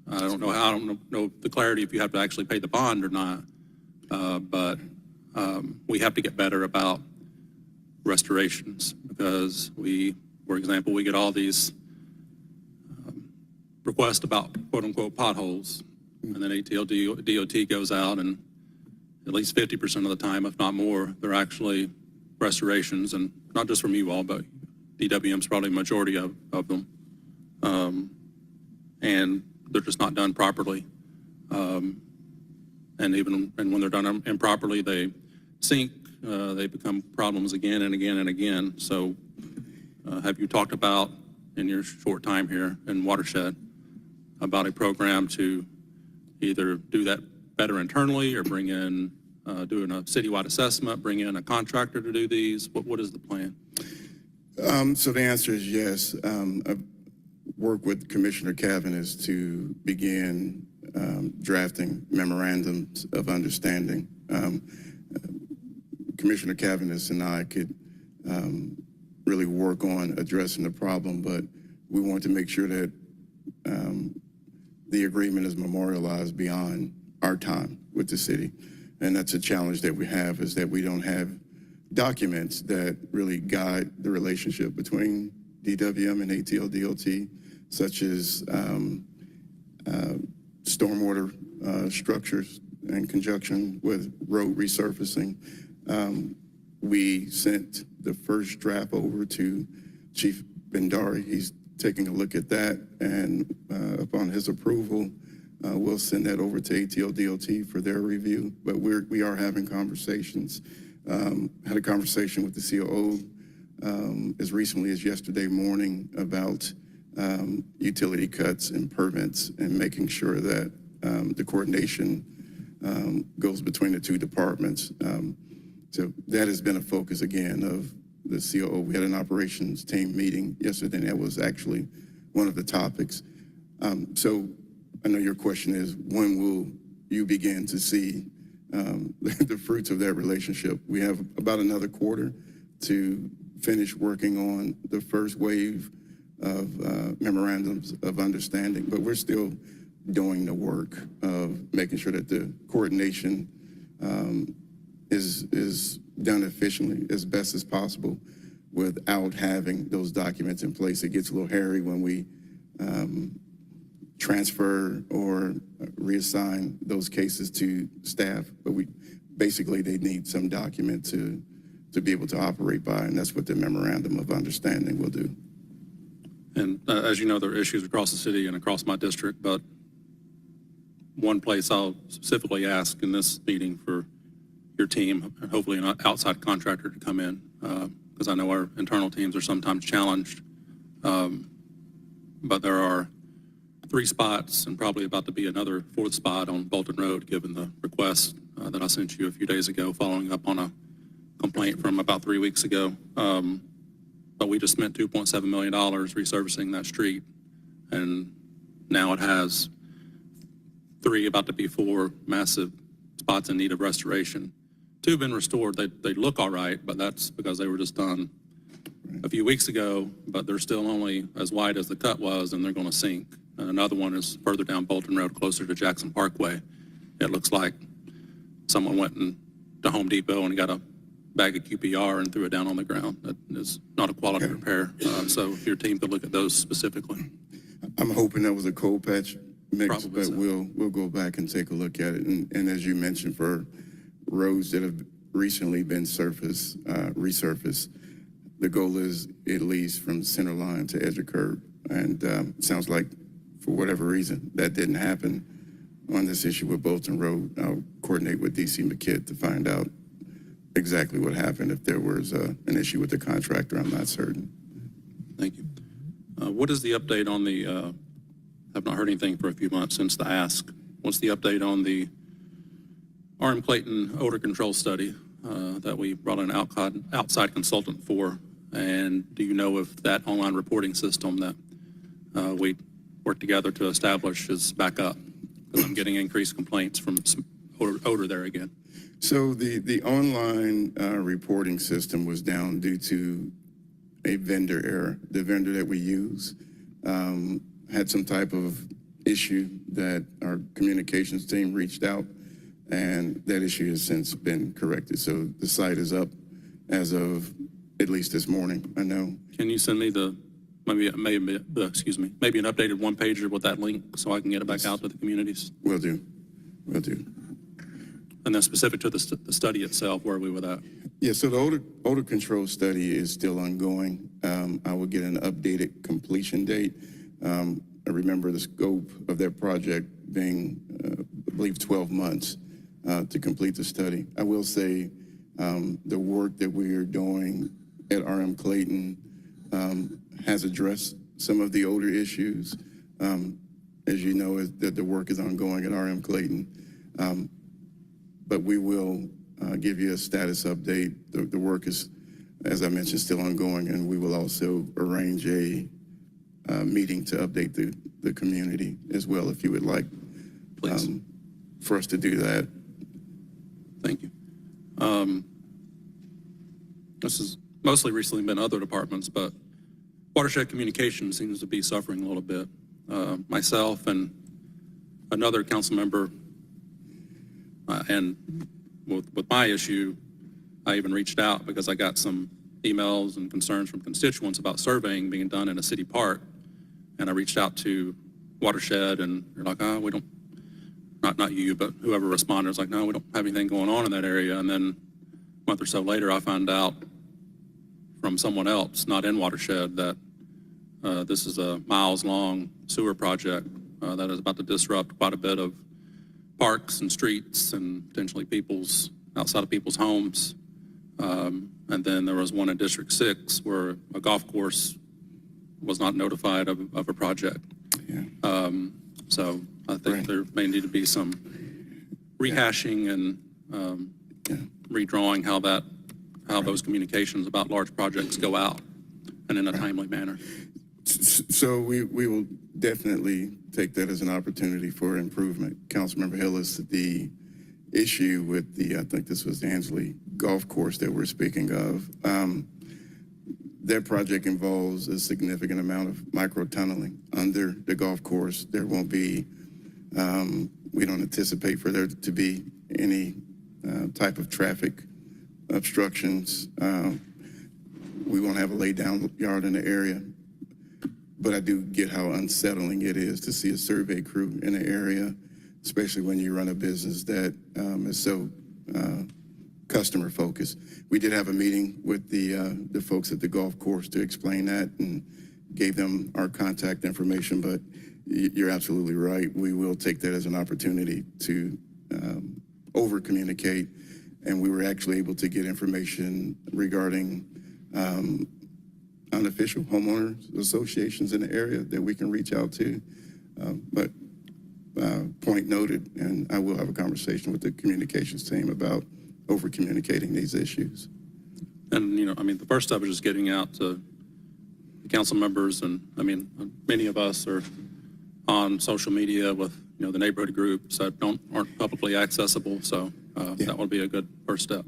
I don't know the clarity if you have to actually pay the bond or not, but we have to get better about restorations, because for example, we get all these requests about quote-unquote potholes, and then ATL DOT goes out, and at least 50% of the time, if not more, they're actually restorations, and not just from you all, but DWM's probably a majority of them. And they're just not done properly. And when they're done improperly, they sink, they become problems again and again and again. So have you talked about, in your short time here in Watershed, about a program to either do that better internally, or bring in, doing a citywide assessment, bring in a contractor to do these? What is the plan? So the answer is yes. I've worked with Commissioner Cavanis to begin drafting memorandums of understanding. Commissioner Cavanis and I could really work on addressing the problem, but we want to make sure that the agreement is memorialized beyond our time with the city. And that's a challenge that we have, is that we don't have documents that really guide the relationship between DWM and ATL DOT, such as stormwater structures in conjunction with road resurfacing. We sent the first draft over to Chief Bendari. He's taking a look at that, and upon his approval, we'll send that over to ATL DOT for their review. But we are having conversations. Had a conversation with the COO as recently as yesterday morning about utility cuts and permits, and making sure that the coordination goes between the two departments. So that has been a focus again of the COO. We had an operations team meeting yesterday, and that was actually one of the topics. So I know your question is, when will you begin to see the fruits of that relationship? We have about another quarter to finish working on the first wave of memorandums of understanding, but we're still doing the work of making sure that the coordination is done efficiently as best as possible without having those documents in place. It gets a little hairy when we transfer or reassign those cases to staff, but they need some document to be able to operate by, and that's what the memorandum of understanding will do. And as you know, there are issues across the city and across my district, but one place I'll specifically ask in this meeting for your team, hopefully an outside contractor to come in, because I know our internal teams are sometimes challenged. But there are 3 spots and probably about to be another 4th spot on Bolton Road, given the request that I sent you a few days ago, following up on a complaint from about 3 weeks ago. But we just spent $2.7 million resurfacing that street, and now it has 3, about to be 4 massive spots in need of restoration. 2 have been restored. They look all right, but that's because they were just done a few weeks ago, but they're still only as wide as the cut was, and they're going to sink. And another one is further down Bolton Road, closer to Jackson Parkway. It looks like someone went to Home Depot and got a bag of QPR and threw it down on the ground. That is not a quality repair. So if your team could look at those specifically. I'm hoping that was a cold patch mix, Probably but so. we'll go back and take a look at it. And as you mentioned, for roads that have recently been resurfaced, the goal is at least from center line to edge of curb. And sounds like for whatever reason that didn't happen on this issue with Bolton Road. I'll coordinate with DC McKidd to find out exactly what happened. If there was an issue with the contractor, I'm not certain. Thank you. What is the update on the, I've not heard anything for a few months since the ask. What's the update on the RM Clayton odor control study that we brought an outside consultant for? And do you know if that online reporting system that we worked together to establish is back up? Because I'm getting increased complaints from some odor there again. So the online reporting system was down due to a vendor error. The vendor that we use had some type of issue that our communications team reached out, and that issue has since been corrected. So the site is up as of at least this morning, I know. Can you send me maybe an updated one pager with that link so I can get it back out to the communities? Will do. And then specific to the study itself, where are we with that? Yeah, so the odor control study is still ongoing. I will get an updated completion date. I remember the scope of that project being, I believe, 12 months to complete the study. I will say the work that we are doing at RM Clayton has addressed some of the odor issues. As you know, that the work is ongoing at RM Clayton. But we will give you a status update. The work is, as I mentioned, still ongoing, and we will also arrange a meeting to update the community as well, if you would like. Please. For us to do that. Thank you. This has mostly recently been other departments, but Watershed Communications seems to be suffering a little bit. Myself and another council member, and with my issue, I even reached out because I got some emails and concerns from constituents about surveying being done in a city park. And I reached out to Watershed, and they're like, we don't, not you, but whoever responded was like, no, we don't have anything going on in that area. And then a month or so later, I found out from someone else, not in Watershed, that this is a miles-long sewer project that is about to disrupt quite a bit of parks and streets and potentially outside of people's homes. And then there was one in District 6 where a golf course was not notified of a project. Yeah. So I think there may need to be some rehashing and redrawing how those communications about large projects go out and in a timely manner. So we will definitely take that as an opportunity for improvement. Councilmember Hillis, the issue with I think this was the Ansley golf course that we're speaking of, that project involves a significant amount of micro tunneling under the golf course. There won't be, we don't anticipate for there to be any type of traffic obstructions. We won't have a lay down yard in the area. But I do get how unsettling it is to see a survey crew in the area, especially when you run a business that is so customer focused. We did have a meeting with the folks at the golf course to explain that and gave them our contact information. But You're absolutely right. We will take that as an opportunity to over-communicate, and we were actually able to get information regarding unofficial homeowners associations in the area that we can reach out to. But point noted, and I will have a conversation with the communications team about over-communicating these issues. And, you know, I mean, the first step is just getting out to the council members, and, I mean, many of us are on social media with, you know, the neighborhood groups that aren't publicly accessible, so that would be a good first step.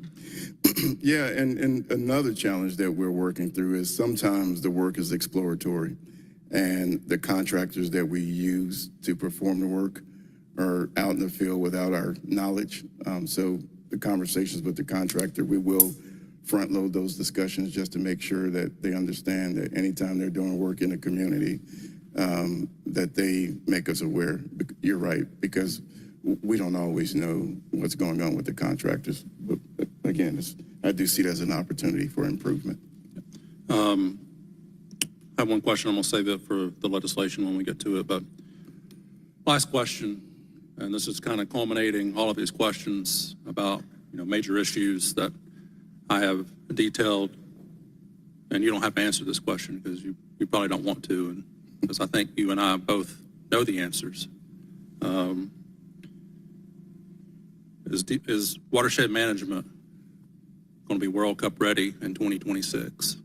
Yeah, and another challenge that we're working through is sometimes the work is exploratory, and the contractors that we use to perform the work are out in the field without our knowledge. So the conversations with the contractor, we will front load those discussions just to make sure that they understand that anytime they're doing work in the community, that they make us aware. You're right, because we don't always know what's going on with the contractors. But again, I do see it as an opportunity for improvement. I have one question. I'm going to save it for the legislation when we get to it. But last question, and this is kind of culminating all of these questions about, you know, major issues that I have detailed. And you don't have to answer this question because you probably don't want to, and because I think you and I both know the answers. Is watershed management going to be World Cup ready in 2026?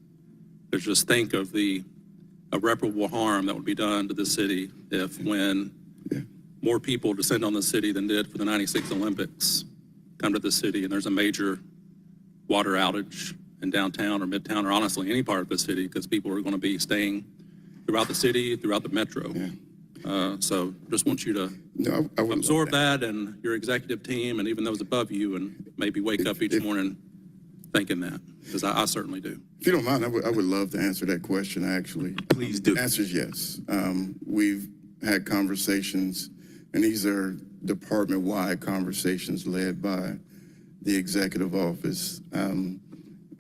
Because just think of the irreparable harm that would be done to the city if, when more people descend on the city than did for the 96 Olympics come to the city, and there's a major water outage in downtown or midtown, or honestly any part of the city, because people are going to be staying throughout the city, throughout the metro. So just want you to absorb that and your executive team and even those above you, and maybe wake up each morning thinking that, because I certainly do. If you don't mind, I would love to answer that question, actually. Please do. The answer is yes. We've had conversations, and these are department-wide conversations led by the executive office.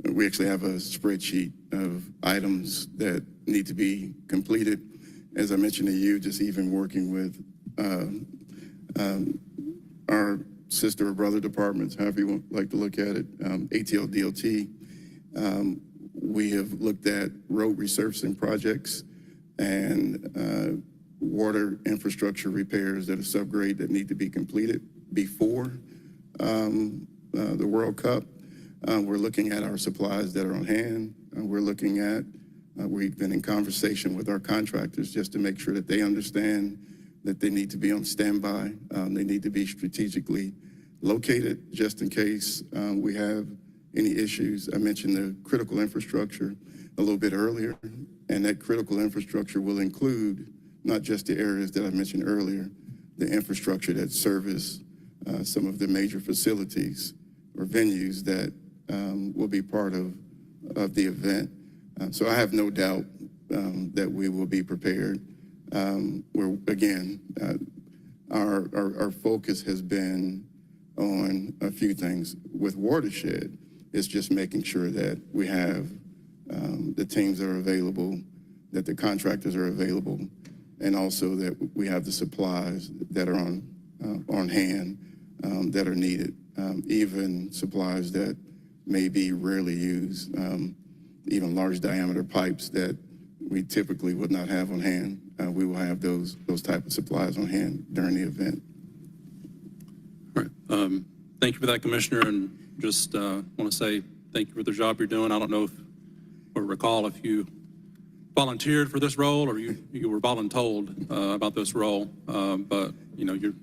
We actually have a spreadsheet of items that need to be completed. As I mentioned to you, just even working with our sister or brother departments, however you want like to look at it, ATL DOT, we have looked at road resurfacing projects and water infrastructure repairs that are subgrade that need to be completed before the World Cup. We're looking at our supplies that are on hand. We're looking at, we've been in conversation with our contractors just to make sure that they understand that they need to be on standby. They need to be strategically located just in case we have any issues. I mentioned the critical infrastructure a little bit earlier, and that critical infrastructure will include not just the areas that I mentioned earlier, the infrastructure that service some of the major facilities or venues that will be part of the event. So I have no doubt that we will be prepared. We're, again, our focus has been on a few things. With Watershed, it's just making sure that we have the teams that are available, that the contractors are available, and also that we have the supplies that are on hand that are needed, even supplies that may be rarely used, even large diameter pipes that we typically would not have on hand. We will have those type of supplies on hand during the event. All right. Thank you for that, Commissioner, and just want to say thank you for the job you're doing. I don't know if, or recall if you volunteered for this role or you were voluntold about this role, but you know you're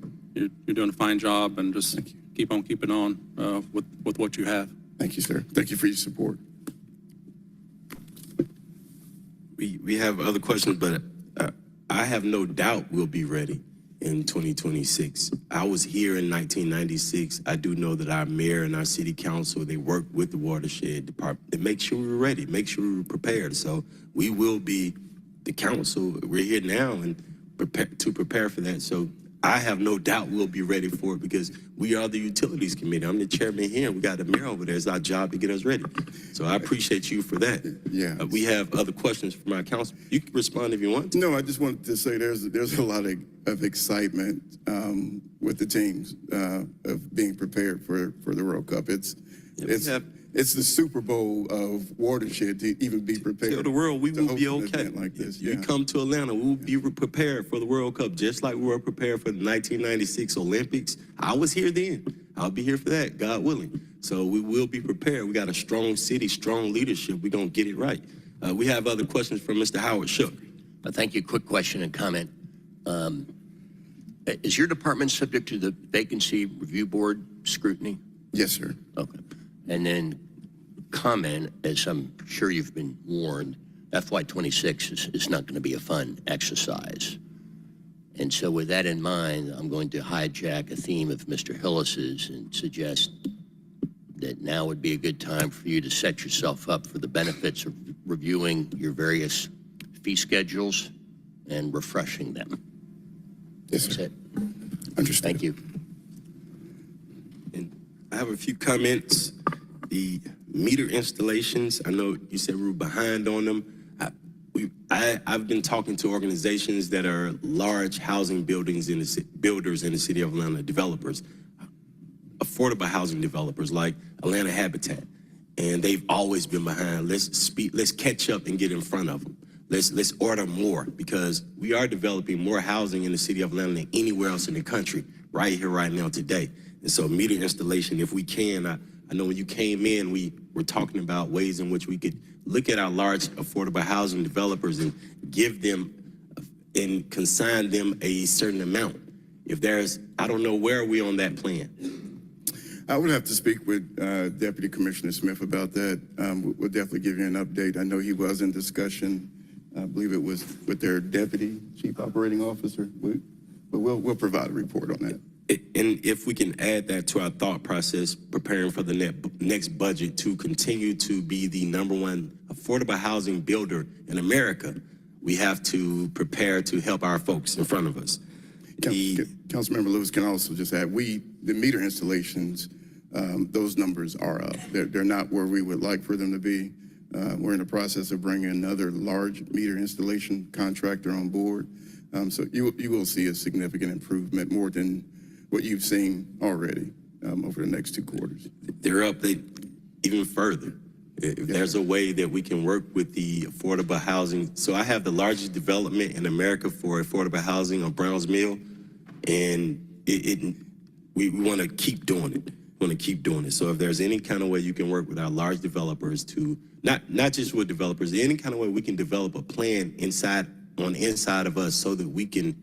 doing a fine job, and just keep on keeping on with what you have. Thank you, sir. Thank you for your support. We have other questions, but I have no doubt we'll be ready in 2026. I was here in 1996. I do know that our mayor and our city council, they worked with the watershed department to make sure we were ready, make sure we were prepared. So we will be, the council, we're here now and prepare for that. So I have no doubt we'll be ready for it because we are the Utilities Committee. I'm the chairman here, and we got the mayor over there. It's our job to get us ready. So I appreciate you for that. Yeah. We have other questions from our council. You can respond if you want to. No, I just wanted to say there's a lot of excitement with the teams of being prepared for the World Cup. It's the Super Bowl of Watershed to even be prepared. Tell the world we to will host be an okay. event like this. You Yeah. come to Atlanta, we will be prepared for the World Cup, just like we were prepared for the 1996 Olympics. I was here then. I'll be here for that, God willing. So we will be prepared. We got a strong city, strong leadership. We're going to get it right. We have other questions from Mr. Howard Shook. Thank you. Quick question and comment. Is your department subject to the Vacancy Review Board scrutiny? Yes, sir. Okay. And then comment, as I'm sure you've been warned, FY26 is not going to be a fun exercise. And so with that in mind, I'm going to hijack a theme of Mr. Hillis's and suggest that now would be a good time for you to set yourself up for the benefits of reviewing your various fee schedules and refreshing them. Yes, That's sir. it. Understood. Thank you. And I have a few comments. The meter installations, I know you said we were behind on them. I've been talking to organizations that are large housing builders in the city of Atlanta, developers, affordable housing developers like Atlanta Habitat, and they've always been behind. Let's catch up and get in front of them. Let's order more because we are developing more housing in the city of Atlanta than anywhere else in the country right here, right now, today. And so meter installation, if we can, I know when you came in, we were talking about ways in which we could look at our large affordable housing developers and give them and consign them a certain amount. If there's, I don't know, where are we on that plan? I would have to speak with Deputy Commissioner Smith about that. We'll definitely give you an update. I know he was in discussion. I believe it was with their Deputy Chief Operating Officer. But we'll provide a report on that. And if we can add that to our thought process, preparing for the next budget to continue to be the #1 affordable housing builder in America, we have to prepare to help our folks in front of us. Councilmember Lewis can also just add, the meter installations, those numbers are up. They're not where we would like for them to be. We're in the process of bringing another large meter installation contractor on board. So you will see a significant improvement, more than what you've seen already over the next 2 quarters. They're up even further. If there's a way that we can work with the affordable housing. So I have the largest development in America for affordable housing on Browns Mill, and we want to keep doing it. So if there's any kind of way you can work with our large developers to, not just with developers, any kind of way we can develop a plan on the inside of us so that we can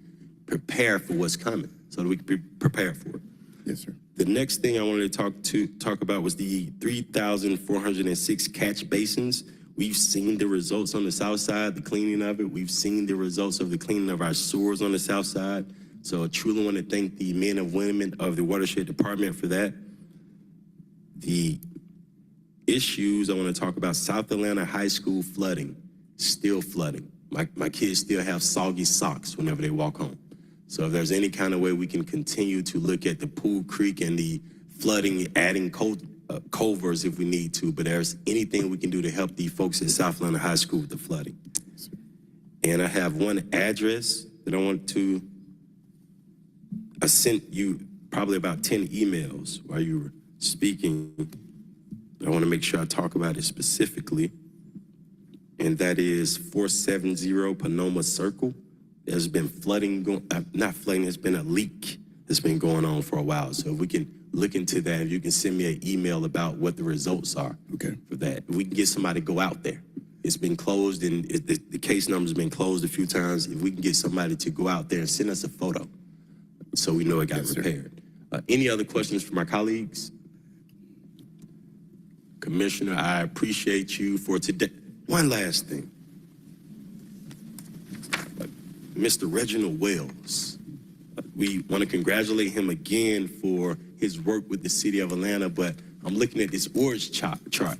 prepare for what's coming, so that we can be prepared for it. Yes, sir. The next thing I wanted to talk about was the 3,406 catch basins. We've seen the results on the south side, the cleaning of it. We've seen the results of the cleaning of our sewers on the south side. So I truly want to thank the men and women of the Watershed Department for that. The issues I want to talk about: South Atlanta High School flooding, still flooding. My kids still have soggy socks whenever they walk home. So if there's any kind of way we can continue to look at the Pool Creek and the flooding, adding culverts if we need to, but there's anything we can do to help the folks at South Atlanta High School with the flooding. And I have one address that I sent you probably about 10 emails while you were speaking. I want to make sure I talk about it specifically. And that is 470 Panoma Circle. There's been flooding, not flooding, there's been a leak that's been going on for a while. So if we can look into that, if you can send me an email about what the results are for that. If we can get somebody to go out there. It's been closed and the case number's been closed a few times. If we can get somebody to go out there and send us a photo so we know it got repaired. Any other questions from my colleagues? Commissioner, I appreciate you for today. One last thing. Mr. Reginald Wells, we want to congratulate him again for his work with the city of Atlanta, but I'm looking at this org chart.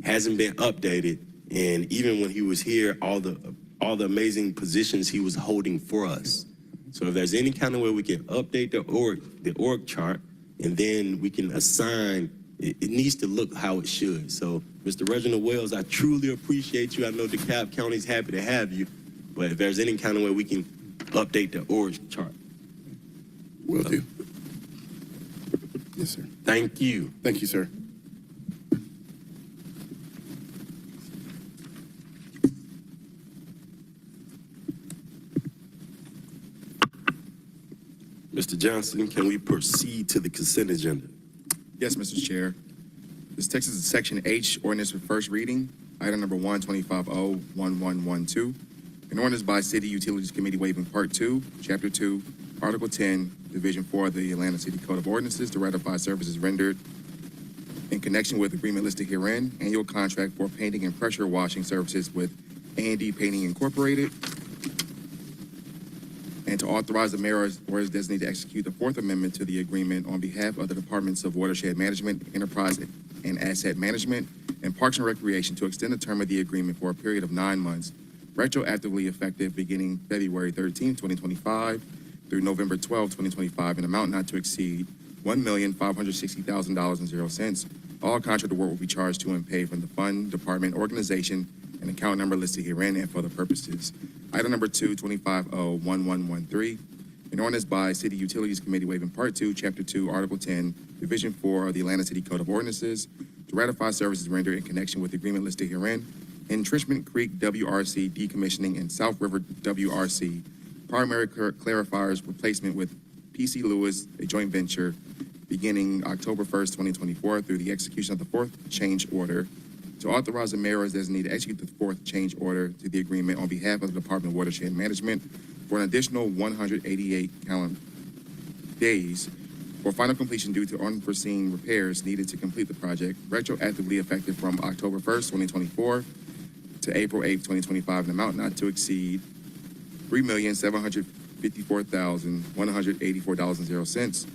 Hasn't been updated, and even when he was here, all the amazing positions he was holding for us. So if there's any kind of way we can update the org chart, and then we can assign, it needs to look how it should. So, Mr. Reginald Wells, I truly appreciate you. I know DeKalb County's happy to have you, but if there's any kind of way we can update the org chart. Will do. Yes, sir. Thank you. Thank you, sir. Mr. Johnson, can we proceed to the consent agenda? Yes, Mr. Chair. This text is Section H, ordinance for first reading, item number 125O1112. An ordinance by City Utilities Committee waiving Part 2, Chapter 2, Article 10, Division 4 of the Atlanta City Code of Ordinances to ratify services rendered in connection with agreement listed herein, annual contract for painting and pressure washing services with A&D Painting Incorporated, and to authorize the mayor or his designee to execute the Fourth Amendment to the agreement on behalf of the Departments of Watershed Management, Enterprise and Asset Management, and Parks and Recreation to extend the term of the agreement for a period of 9 months, retroactively effective beginning February 13, 2025 through November 12, 2025, an amount not to exceed $1,560,000.00. All contract work will be charged to and paid from the fund, department, organization, and account number listed herein and for the purposes. Item number 2, 2501113, an ordinance by City Utilities Committee waiving Part 2, Chapter 2, Article 10, Division 4 of the Atlanta City Code of Ordinances to ratify services rendered in connection with the agreement listed herein, Entrenchment Creek WRC decommissioning and South River WRC primary clarifiers replacement with PC Lewis, a joint venture, beginning October 1st, 2024 through the execution of the fourth change order, to authorize the mayor as designated to execute the fourth change order to the agreement on behalf of the Department of Watershed Management for an additional 188 calendar days for final completion due to unforeseen repairs needed to complete the project, retroactively effective from October 1st, 2024 to April 8th, 2025, an amount not to exceed $3,754,184.00.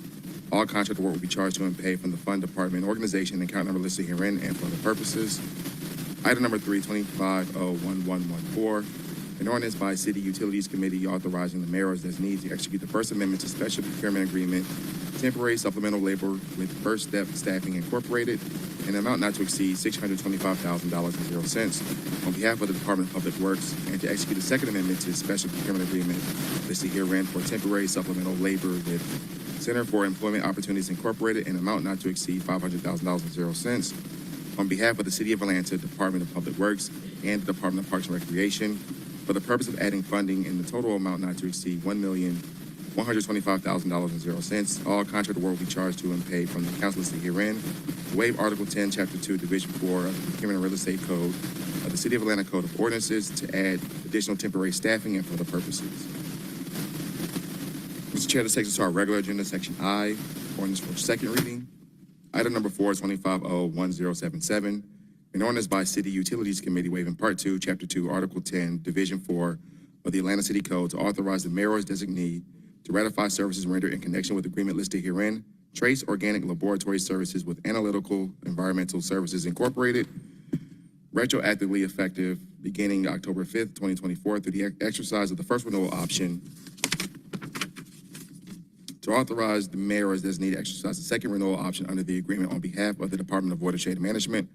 All contract work will be charged to and paid from the fund, department, organization, and account number listed herein and for the purposes. Item number 3, 2501114, an ordinance by City Utilities Committee authorizing the mayor as designee to execute the First Amendment to Special Procurement Agreement, temporary supplemental labor with First Step Staffing Incorporated, an amount not to exceed $625,000.00 on behalf of the Department of Public Works, and to execute a Second Amendment to the Special Procurement Agreement listed herein for temporary supplemental labor with Center for Employment Opportunities Incorporated, an amount not to exceed $500,000.00 on behalf of the City of Atlanta Department of Public Works and the Department of Parks and Recreation for the purpose of adding funding in the total amount not to exceed $1,125,000.00. All contract work will be charged to and paid from the council listed herein. To waive Article 10, Chapter 2, Division 4 of the Procurement and Real Estate Code of the City of Atlanta Code of Ordinances to add additional temporary staffing and for the purposes. Mr. Chair, this takes us to our regular agenda, Section I, ordinance for second reading. Item number 4, 2501077, an ordinance by City Utilities Committee waiving Part 2, Chapter 2, Article 10, Division 4 of the Atlanta City Code to authorize the mayor's designee to ratify services rendered in connection with agreement listed herein, Trace Organic Laboratory Services with Analytical Environmental Services Incorporated, retroactively effective beginning October 5th, 2024 through the exercise of the first renewal option, to authorize the mayor as designated to exercise the second renewal option under the agreement on behalf of the Department of Watershed Management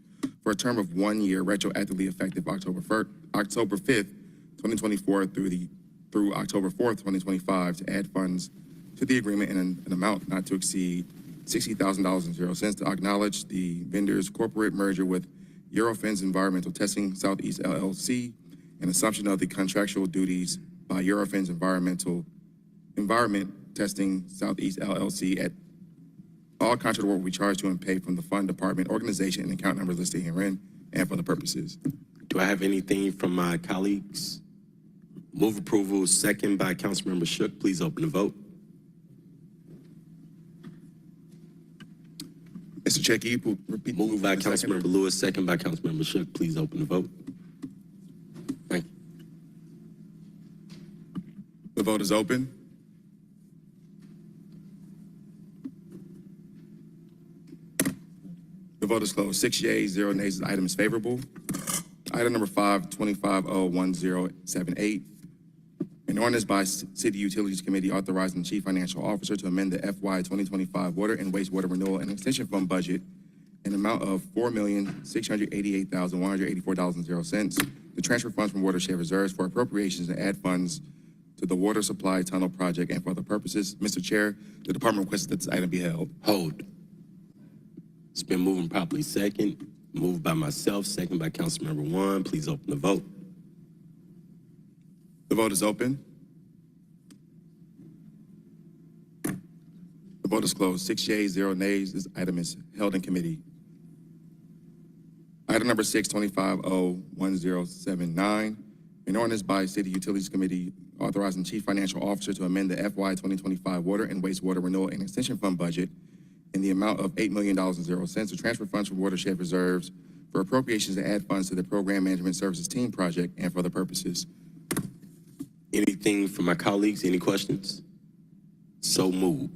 for a term of 1 year, retroactively effective October 5th, 2024 through October 4th, 2025, to add funds to the agreement in an amount not to exceed $60,000.00 to acknowledge the vendor's corporate merger with Eurofins Environmental Testing Southeast LLC and assumption of the contractual duties by Eurofins Environment Testing Southeast LLC at all contract work will be charged to and paid from the fund, department, organization, and account numbers listed herein and for the purposes. Do I have anything from my colleagues? Move approval, second by Councilmember Shook. Please open the vote. Mr. Chair, can you repeat? Moved by the second? Councilmember Lewis, second by Councilmember Shook. Please open the vote. Thank you. The vote is open. The vote is closed. 6 yeas, 0 nays. The item is favorable. Item number 5, 2501078, An ordinance by City Utilities Committee authorizing the Chief Financial Officer to amend the FY 2025 Water and Wastewater Renewal and Extension Fund budget in an amount of $4,688,184.0 to transfer funds from watershed reserves for appropriations and add funds to the water supply tunnel project and for other purposes. Mr. Chair, the department requests that this item be held. Hold. It's been moved and properly second. Moved by myself, second by Councilmember Juan. Please open the vote. The vote is open. The vote is closed. 6 yeas, 0 nays. This item is held in committee. Item number 6, 25-0-1079. An ordinance by City Utilities Committee authorizing Chief Financial Officer to amend the FY 2025 Water and Wastewater Renewal and Extension Fund budget in the amount of $8 million and 0 cents to transfer funds from watershed reserves for appropriations to add funds to the Program Management Services Team project and for other purposes. Anything from my colleagues? Any questions? So move.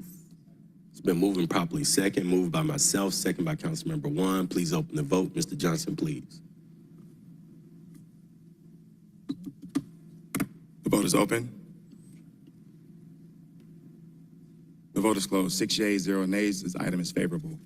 It's been moved and properly second. Moved by myself, second by Councilmember Juan. Please open the vote. Mr. Johnson, please. The vote is open. The vote is closed. 6 yeas, 0 nays. This item is favorable.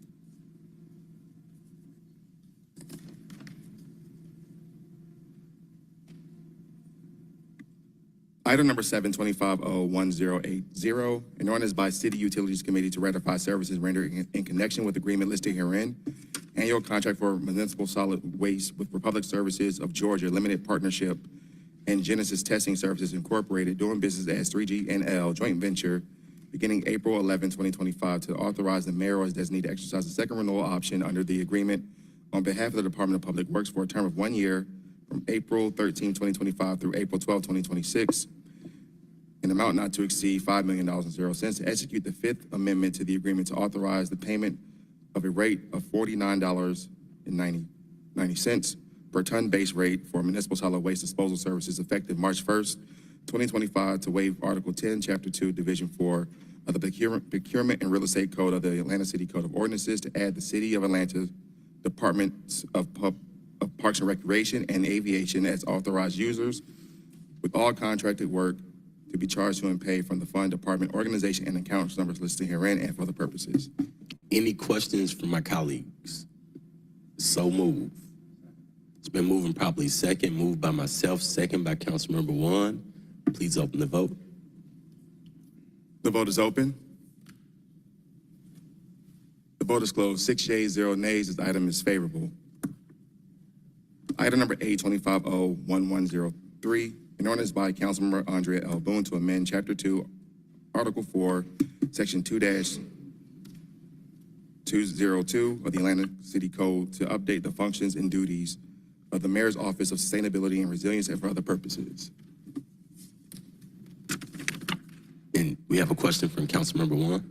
Item number 7, 25-0-1080. An ordinance by City Utilities Committee to ratify services rendered in connection with agreement listed herein. Annual contract for municipal solid waste with Republic Services of Georgia Limited Partnership and Genesis Testing Services Incorporated, doing business as 3GNL joint venture, beginning April 11, 2025, to authorize the mayor as designated to exercise the second renewal option under the agreement on behalf of the Department of Public Works for a term of 1 year from April 13, 2025 through April 12, 2026, an amount not to exceed $5 million and 0 cents to execute the Fifth Amendment to the agreement to authorize the payment of a rate of $49.90 per ton base rate for municipal solid waste disposal services effective March 1st, 2025, to waive Article 10, Chapter 2, Division 4 of the Procurement and Real Estate Code of the Atlanta City Code of Ordinances to add the City of Atlanta Departments of Parks and Recreation and Aviation as authorized users, with all contracted work to be charged to and paid from the fund, department, organization, and account numbers listed herein and for other purposes. Any questions from my colleagues? So move. It's been moved and properly second. Moved by myself, second by Councilmember Juan. Please open the vote. The vote is open. The vote is closed. 6 yeas, 0 nays. This item is favorable. Item number 8, 25-0-1103. An ordinance by Councilmember Andrea L. Boone to amend Chapter 2, Article 4, Section 2-202 of the Atlanta City Code to update the functions and duties of the Mayor's Office of Sustainability and Resilience and for other purposes. And we have a question from Councilmember Juan.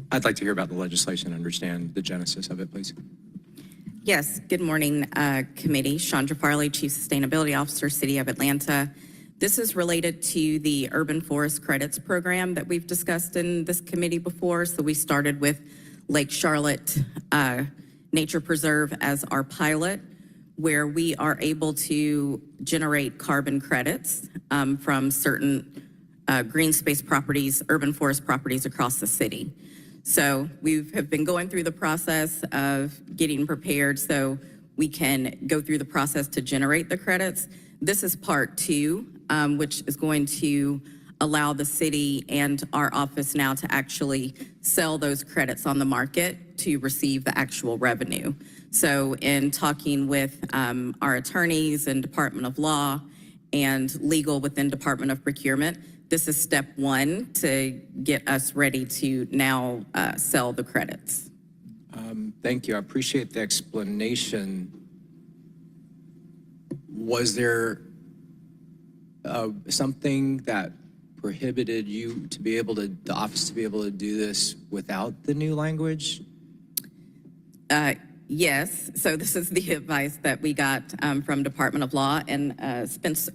I'd like to hear about the legislation and understand the genesis of it, please. Yes, good morning, committee. Chandra Farley, Chief Sustainability Officer, City of Atlanta. This is related to the Urban Forest Credits Program that we've discussed in this committee before. So we started with Lake Charlotte Nature Preserve as our pilot, where we are able to generate carbon credits from certain green space properties, urban forest properties across the city. So we have been going through the process of getting prepared so we can go through the process to generate the credits. This is part 2, which is going to allow the city and our office now to actually sell those credits on the market to receive the actual revenue. So in talking with our attorneys and Department of Law and legal within Department of Procurement, this is step 1 to get us ready to now sell the credits. Thank you. I appreciate the explanation. Was there something that prohibited you to be able to, the office to be able to do this without the new language? Yes, so this is the advice that we got from Department of Law, and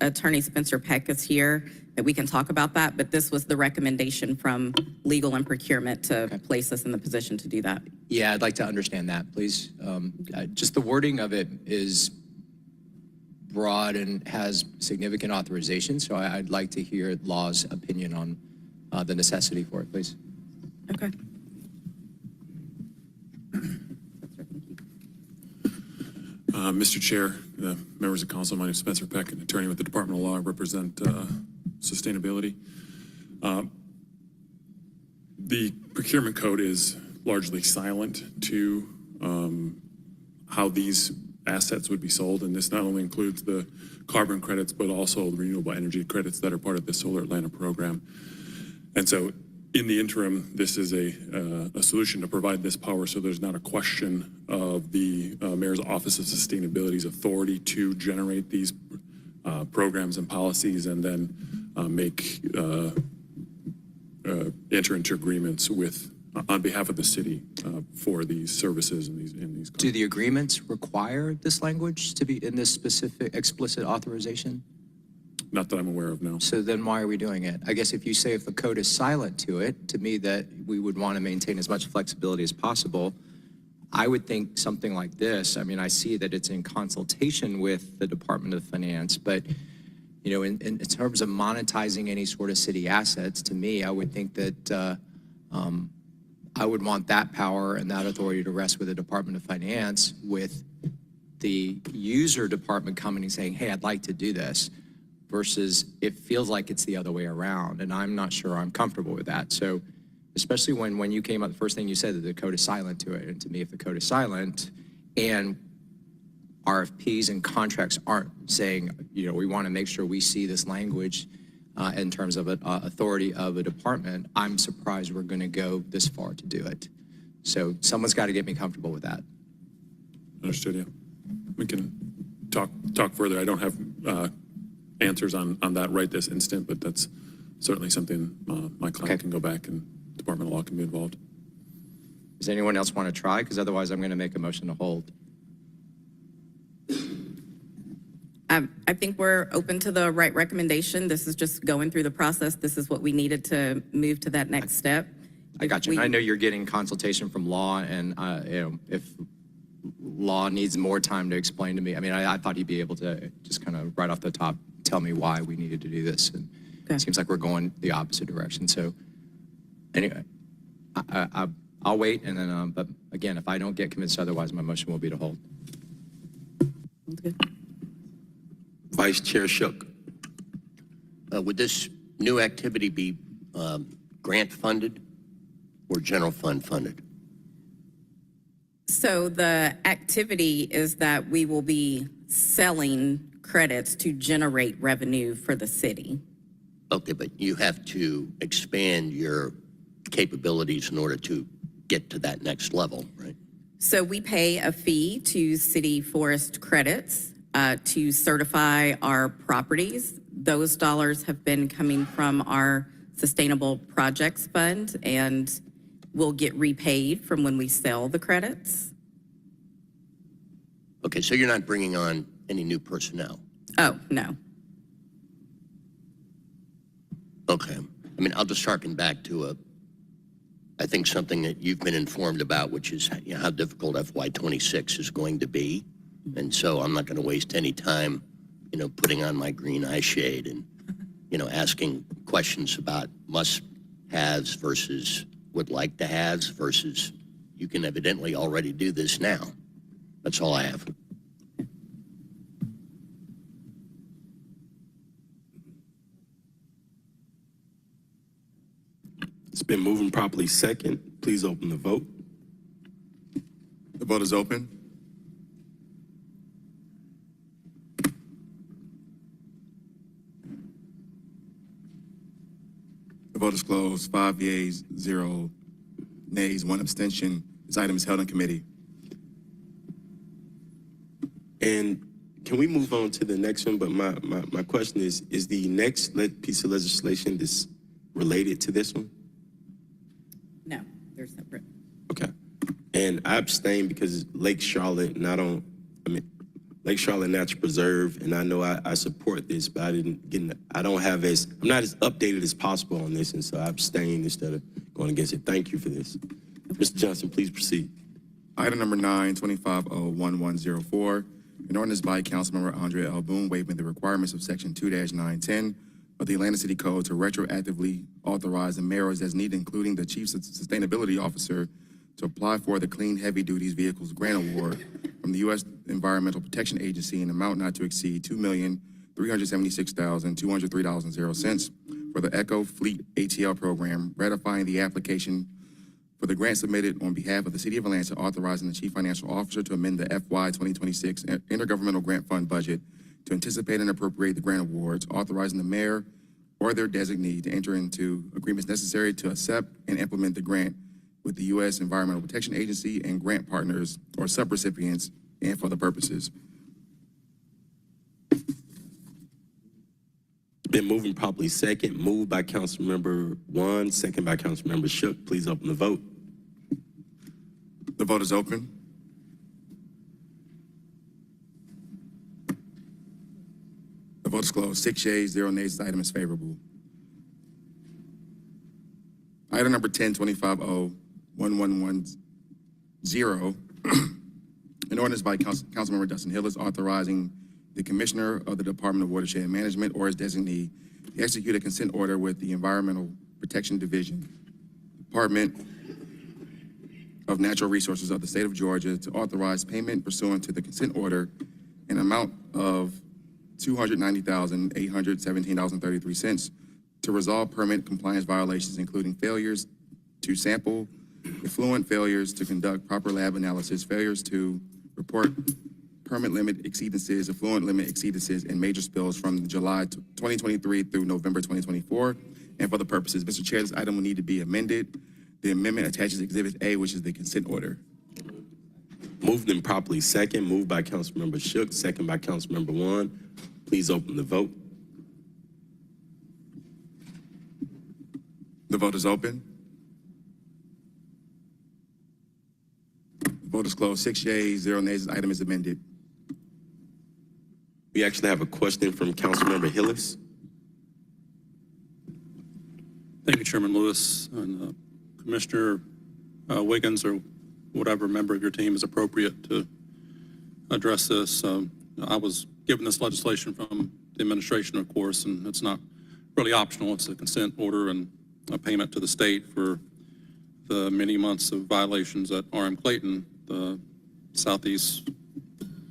Attorney Spencer Peck is here that we can talk about that, but this was the recommendation from Legal and Procurement to place us in the position to do that. Yeah, I'd like to understand that, please. Just the wording of it is broad and has significant authorization, so I'd like to hear Law's opinion on the necessity for it, please. Okay. Mr. Chair, members of council, my name is Spencer Peck, an attorney with the Department of Law. I represent sustainability. The procurement code is largely silent to how these assets would be sold, and this not only includes the carbon credits, but also the renewable energy credits that are part of the Solar Atlanta program. And so in the interim, this is a solution to provide this power so there's not a question of the Mayor's Office of Sustainability's authority to generate these programs and policies and then enter into agreements with, on behalf of the city for these services and these. Do the agreements require this language to be in this specific explicit authorization? Not that I'm aware of, no. So then why are we doing it? I guess if you say if the code is silent to it, to me that we would want to maintain as much flexibility as possible. I would think something like this, I mean, I see that it's in consultation with the Department of Finance, but you know, in terms of monetizing any sort of city assets, to me, I would think that I would want that power and that authority to rest with the Department of Finance, with the user department coming and saying, hey, I'd like to do this, versus it feels like it's the other way around. And I'm not sure I'm comfortable with that. So especially when you came up, the first thing you said that the code is silent to it. And to me, if the code is silent and RFPs and contracts aren't saying, you know, we want to make sure we see this language in terms of authority of a department, I'm surprised we're going to go this far to do it. So someone's got to get me comfortable with that. Understood, yeah. We can talk further. I don't have answers on that right this instant, but that's certainly something my client can go back and Department of Law can be involved. Does anyone else want to try? Because otherwise I'm going to make a motion to hold. I think we're open to the right recommendation. This is just going through the process. This is what we needed to move to that next step. I got you. And I know you're getting consultation from Law, and you know, if Law needs more time to explain to me, I mean, I thought he'd be able to just kind of right off the top tell me why we needed to do this. And it seems like we're going the opposite direction. So anyway, I'll wait, and then, but again, if I don't get convinced otherwise, my motion will be to hold. Vice Chair Shook. Would this new activity be grant funded or general fund funded? So the activity is that we will be selling credits to generate revenue for the city. Okay, but you have to expand your capabilities in order to get to that next level, right? So we pay a fee to City Forest Credits to certify our properties. Those dollars have been coming from our Sustainable Projects Fund and will get repaid from when we sell the credits. Okay, so you're not bringing on any new personnel? Oh, no. Okay. I mean, I'll just harken back to I think something that you've been informed about, which is how difficult FY26 is going to be. And so I'm not going to waste any time, you know, putting on my green eye shade and, you know, asking questions about must-haves versus would like to haves versus you can evidently already do this now. That's all I have. It's been moving properly second. Please open the vote. The vote is open. The vote is closed. 5 yeas, 0 nays, 1 abstention. This item is held in committee. And can we move on to the next one? But my question is the next piece of legislation this related to this one? No, they're separate. Okay. And I abstain because Lake Charlotte, and Lake Charlotte Natural Preserve, and I know I support this, but I'm not as updated as possible on this, and so I abstain instead of going against it. Thank you for this. Mr. Johnson, please proceed. Item number 9, 25-01104, An ordinance by Councilmember Andrea L. Boone waiving the requirements of Section 2-910 of the Atlanta City Code to retroactively authorize the mayor as needed, including the chief sustainability officer, to apply for the Clean Heavy Duties Vehicles Grant Award from the U.S. Environmental Protection Agency in amount not to exceed $2,376,203.00 for the Eco Fleet ATL program, ratifying the application for the grant submitted on behalf of the City of Atlanta, authorizing the Chief Financial Officer to amend the FY 2026 Intergovernmental Grant Fund budget to anticipate and appropriate the grant awards, authorizing the mayor or their designee to enter into agreements necessary to accept and implement the grant with the U.S. Environmental Protection Agency and grant partners or subrecipients and for other purposes. Been moving properly second, moved by Councilmember Juan, second by Councilmember Shook. Please open the vote. The vote is open. The vote is closed. 6 yeas, 0 nays. This item is favorable. Item number 10-25-0-1110, an ordinance by Councilmember Dustin Hill is authorizing the Commissioner of the Department of Watershed Management or his designee to execute a consent order with the Environmental Protection Division, Department of Natural Resources of the State of Georgia to authorize payment pursuant to the consent order in amount of $290,817.33 to resolve permit compliance violations, including failures to sample effluent, failures to conduct proper lab analysis, failures to report permit limit exceedances, effluent limit exceedances, and major spills from July 2023 through November 2024. And for the purposes, Mr. Chair, this item will need to be amended. The amendment attaches Exhibit A, which is the consent order. Moved and properly second, moved by Councilmember Shook, second by Councilmember Juan. Please open the vote. The vote is open. The vote is closed. 6 yeas, 0 nays. This item is amended. We actually have a question from Councilmember Hillis. Thank you, Chairman Lewis. And Commissioner Wiggins, or whatever member of your team is appropriate to address this. I was given this legislation from the administration, of course, and it's not really optional. It's a consent order and a payment to the state for the many months of violations at RM Clayton, the Southeast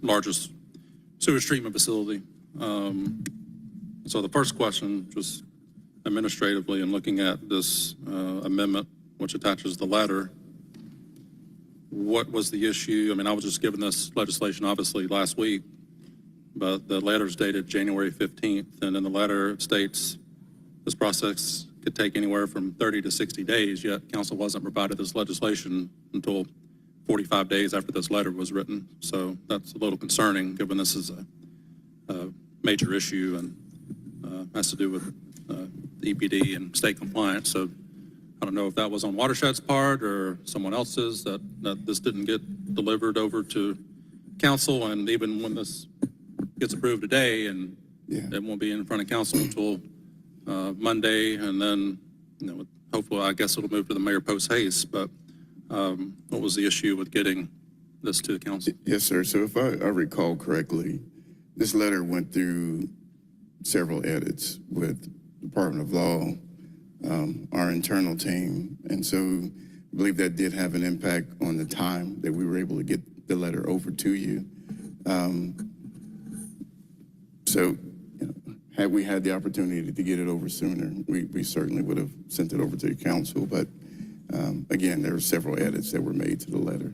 largest sewage treatment facility. So the first question, just administratively, and looking at this amendment, which attaches the letter, what was the issue? I mean, I was just given this legislation, obviously, last week, but the letter's dated January 15th, and in the letter it states this process could take anywhere from 30 to 60 days, yet council wasn't provided this legislation until 45 days after this letter was written. So that's a little concerning, given this is a major issue and has to do with the EPD and state compliance. So I don't know if that was on Watershed's part or someone else's, that this didn't get delivered over to council, and even when this gets approved today, and it won't be in front of council until Monday, and then, you know, hopefully, I guess it'll move to the mayor post haste. But what was the issue with getting this to the council? Yes, sir. So if I recall correctly, this letter went through several edits with Department of Law, our internal team, and so I believe that did have an impact on the time that we were able to get the letter over to you. So, you know, had we had the opportunity to get it over sooner, we certainly would have sent it over to the council. But again, there were several edits that were made to the letter.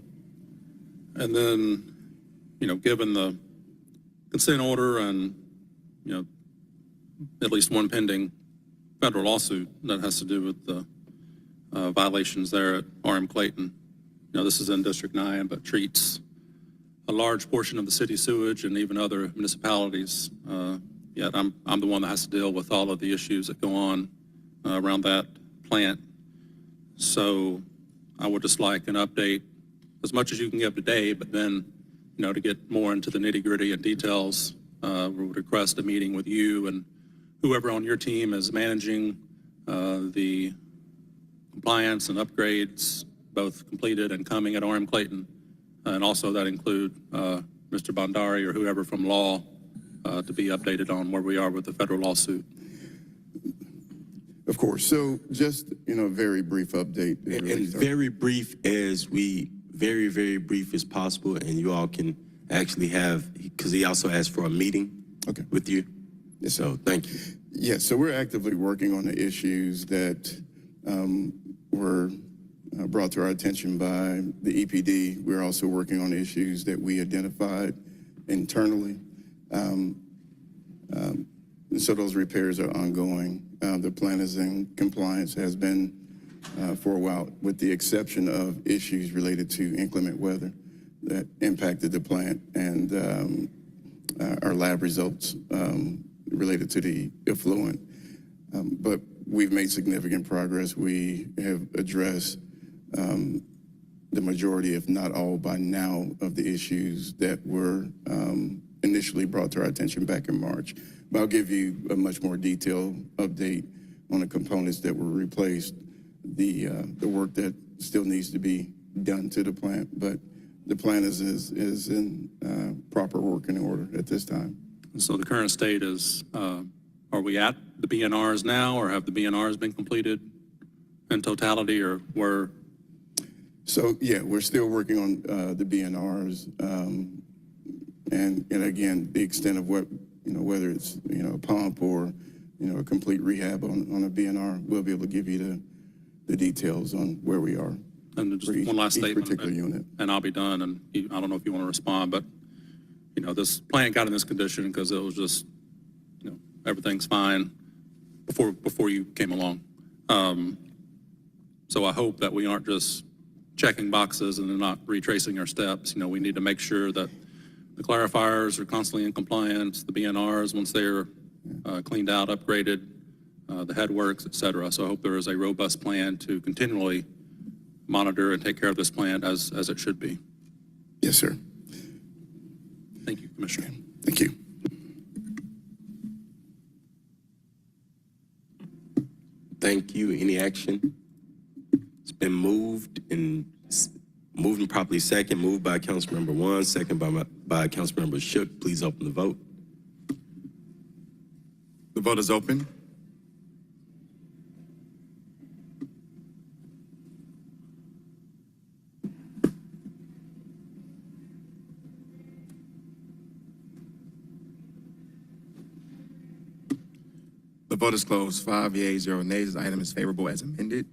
And then, you know, given the consent order and, you know, at least one pending federal lawsuit that has to do with the violations there at RM Clayton. You know, this is in District 9, but treats a large portion of the city sewage and even other municipalities. Yet I'm the one that has to deal with all of the issues that go on around that plant. So I would just like an update, as much as you can give today, but then, you know, to get more into the nitty-gritty and details, we would request a meeting with you and whoever on your team is managing the compliance and upgrades, both completed and coming at RM Clayton, and also that include the Mr. Bondari or whoever from law to be updated on where we are with the federal lawsuit. Of course. So just, a very brief update. And very brief very brief as possible, and you all can actually have, because he also asked for a meeting Okay. with you. So thank you. Yes, so we're actively working on the issues that were brought to our attention by the EPD. We're also working on issues that we identified internally. So those repairs are ongoing. The plan is in compliance, has been for a while, with the exception of issues related to inclement weather that impacted the plant and our lab results related to the effluent. But we've made significant progress. We have addressed the majority, if not all by now, of the issues that were initially brought to our attention back in March. But I'll give you a much more detailed update on the components that were replaced, the work that still needs to be done to the plant. But the plan is in proper working order at this time. So the current state is, are we at the BNRs now, or have the BNRs been completed in totality, or where? So, yeah, we're still working on the BNRs. And again, the extent of what, whether it's, a pump or, a complete rehab on a BNR, we'll be able to give you the details on where we are. And just for each- one last each statement, particular unit. and I'll be done, and I don't know if you want to respond, but, this plant got in this condition because it was just, everything's fine before you came along. So I hope that we aren't just checking boxes and then not retracing our steps. We need to make sure that the clarifiers are constantly in compliance, the BNRs, once they're cleaned out, upgraded, the headworks, et cetera. So I hope there is a robust plan to continually monitor and take care of this plant as it should be. Yes, sir. Thank you, Commissioner. Thank you. Thank you. Any action? It's been moved and properly second, moved by Councilmember One, second by Councilmember Shook. Please open the vote. The vote is open. The vote is closed. 5 yeas, 0 nays. This item is favorable as amended.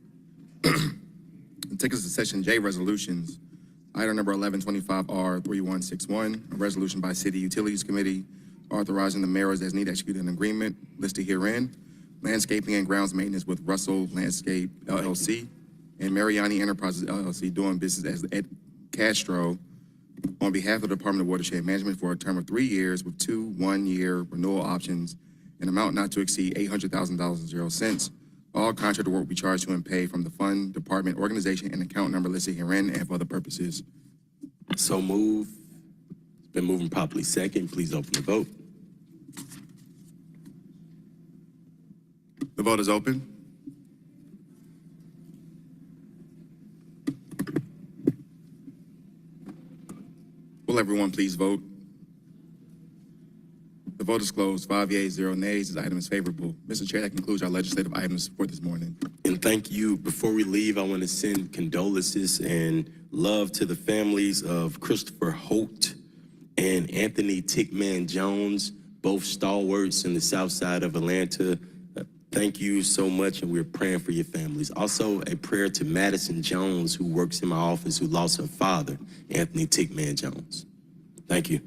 Take us to Section J, resolutions. Item number 1125R3161, a resolution by City Utilities Committee authorizing the mayor as needed to execute an agreement listed herein. Landscaping and grounds maintenance with Russell Landscape LLC and Mariani Enterprises LLC doing business as Ed Castro on behalf of the Department of Watershed Management for a term of 3 years with 2 one-year renewal options, an amount not to exceed $800,000.00. All contract work will be charged to and paid from the fund, department, organization, and account number listed herein and for other purposes. So move. It's been moving properly second. Please open the vote. The vote is open. Will everyone please vote? The vote is closed. 5 yeas, 0 nays. This item is favorable. Mr. Chair, that concludes our legislative items for this morning. And thank you. Before we leave, I want to send condolences and love to the families of Christopher Holt and Anthony Tickman Jones, both stalwarts in the south side of Atlanta. Thank you so much, and we're praying for your families. Also, a prayer to Madison Jones, who works in my office, who lost her father, Anthony Tickman Jones. Thank you.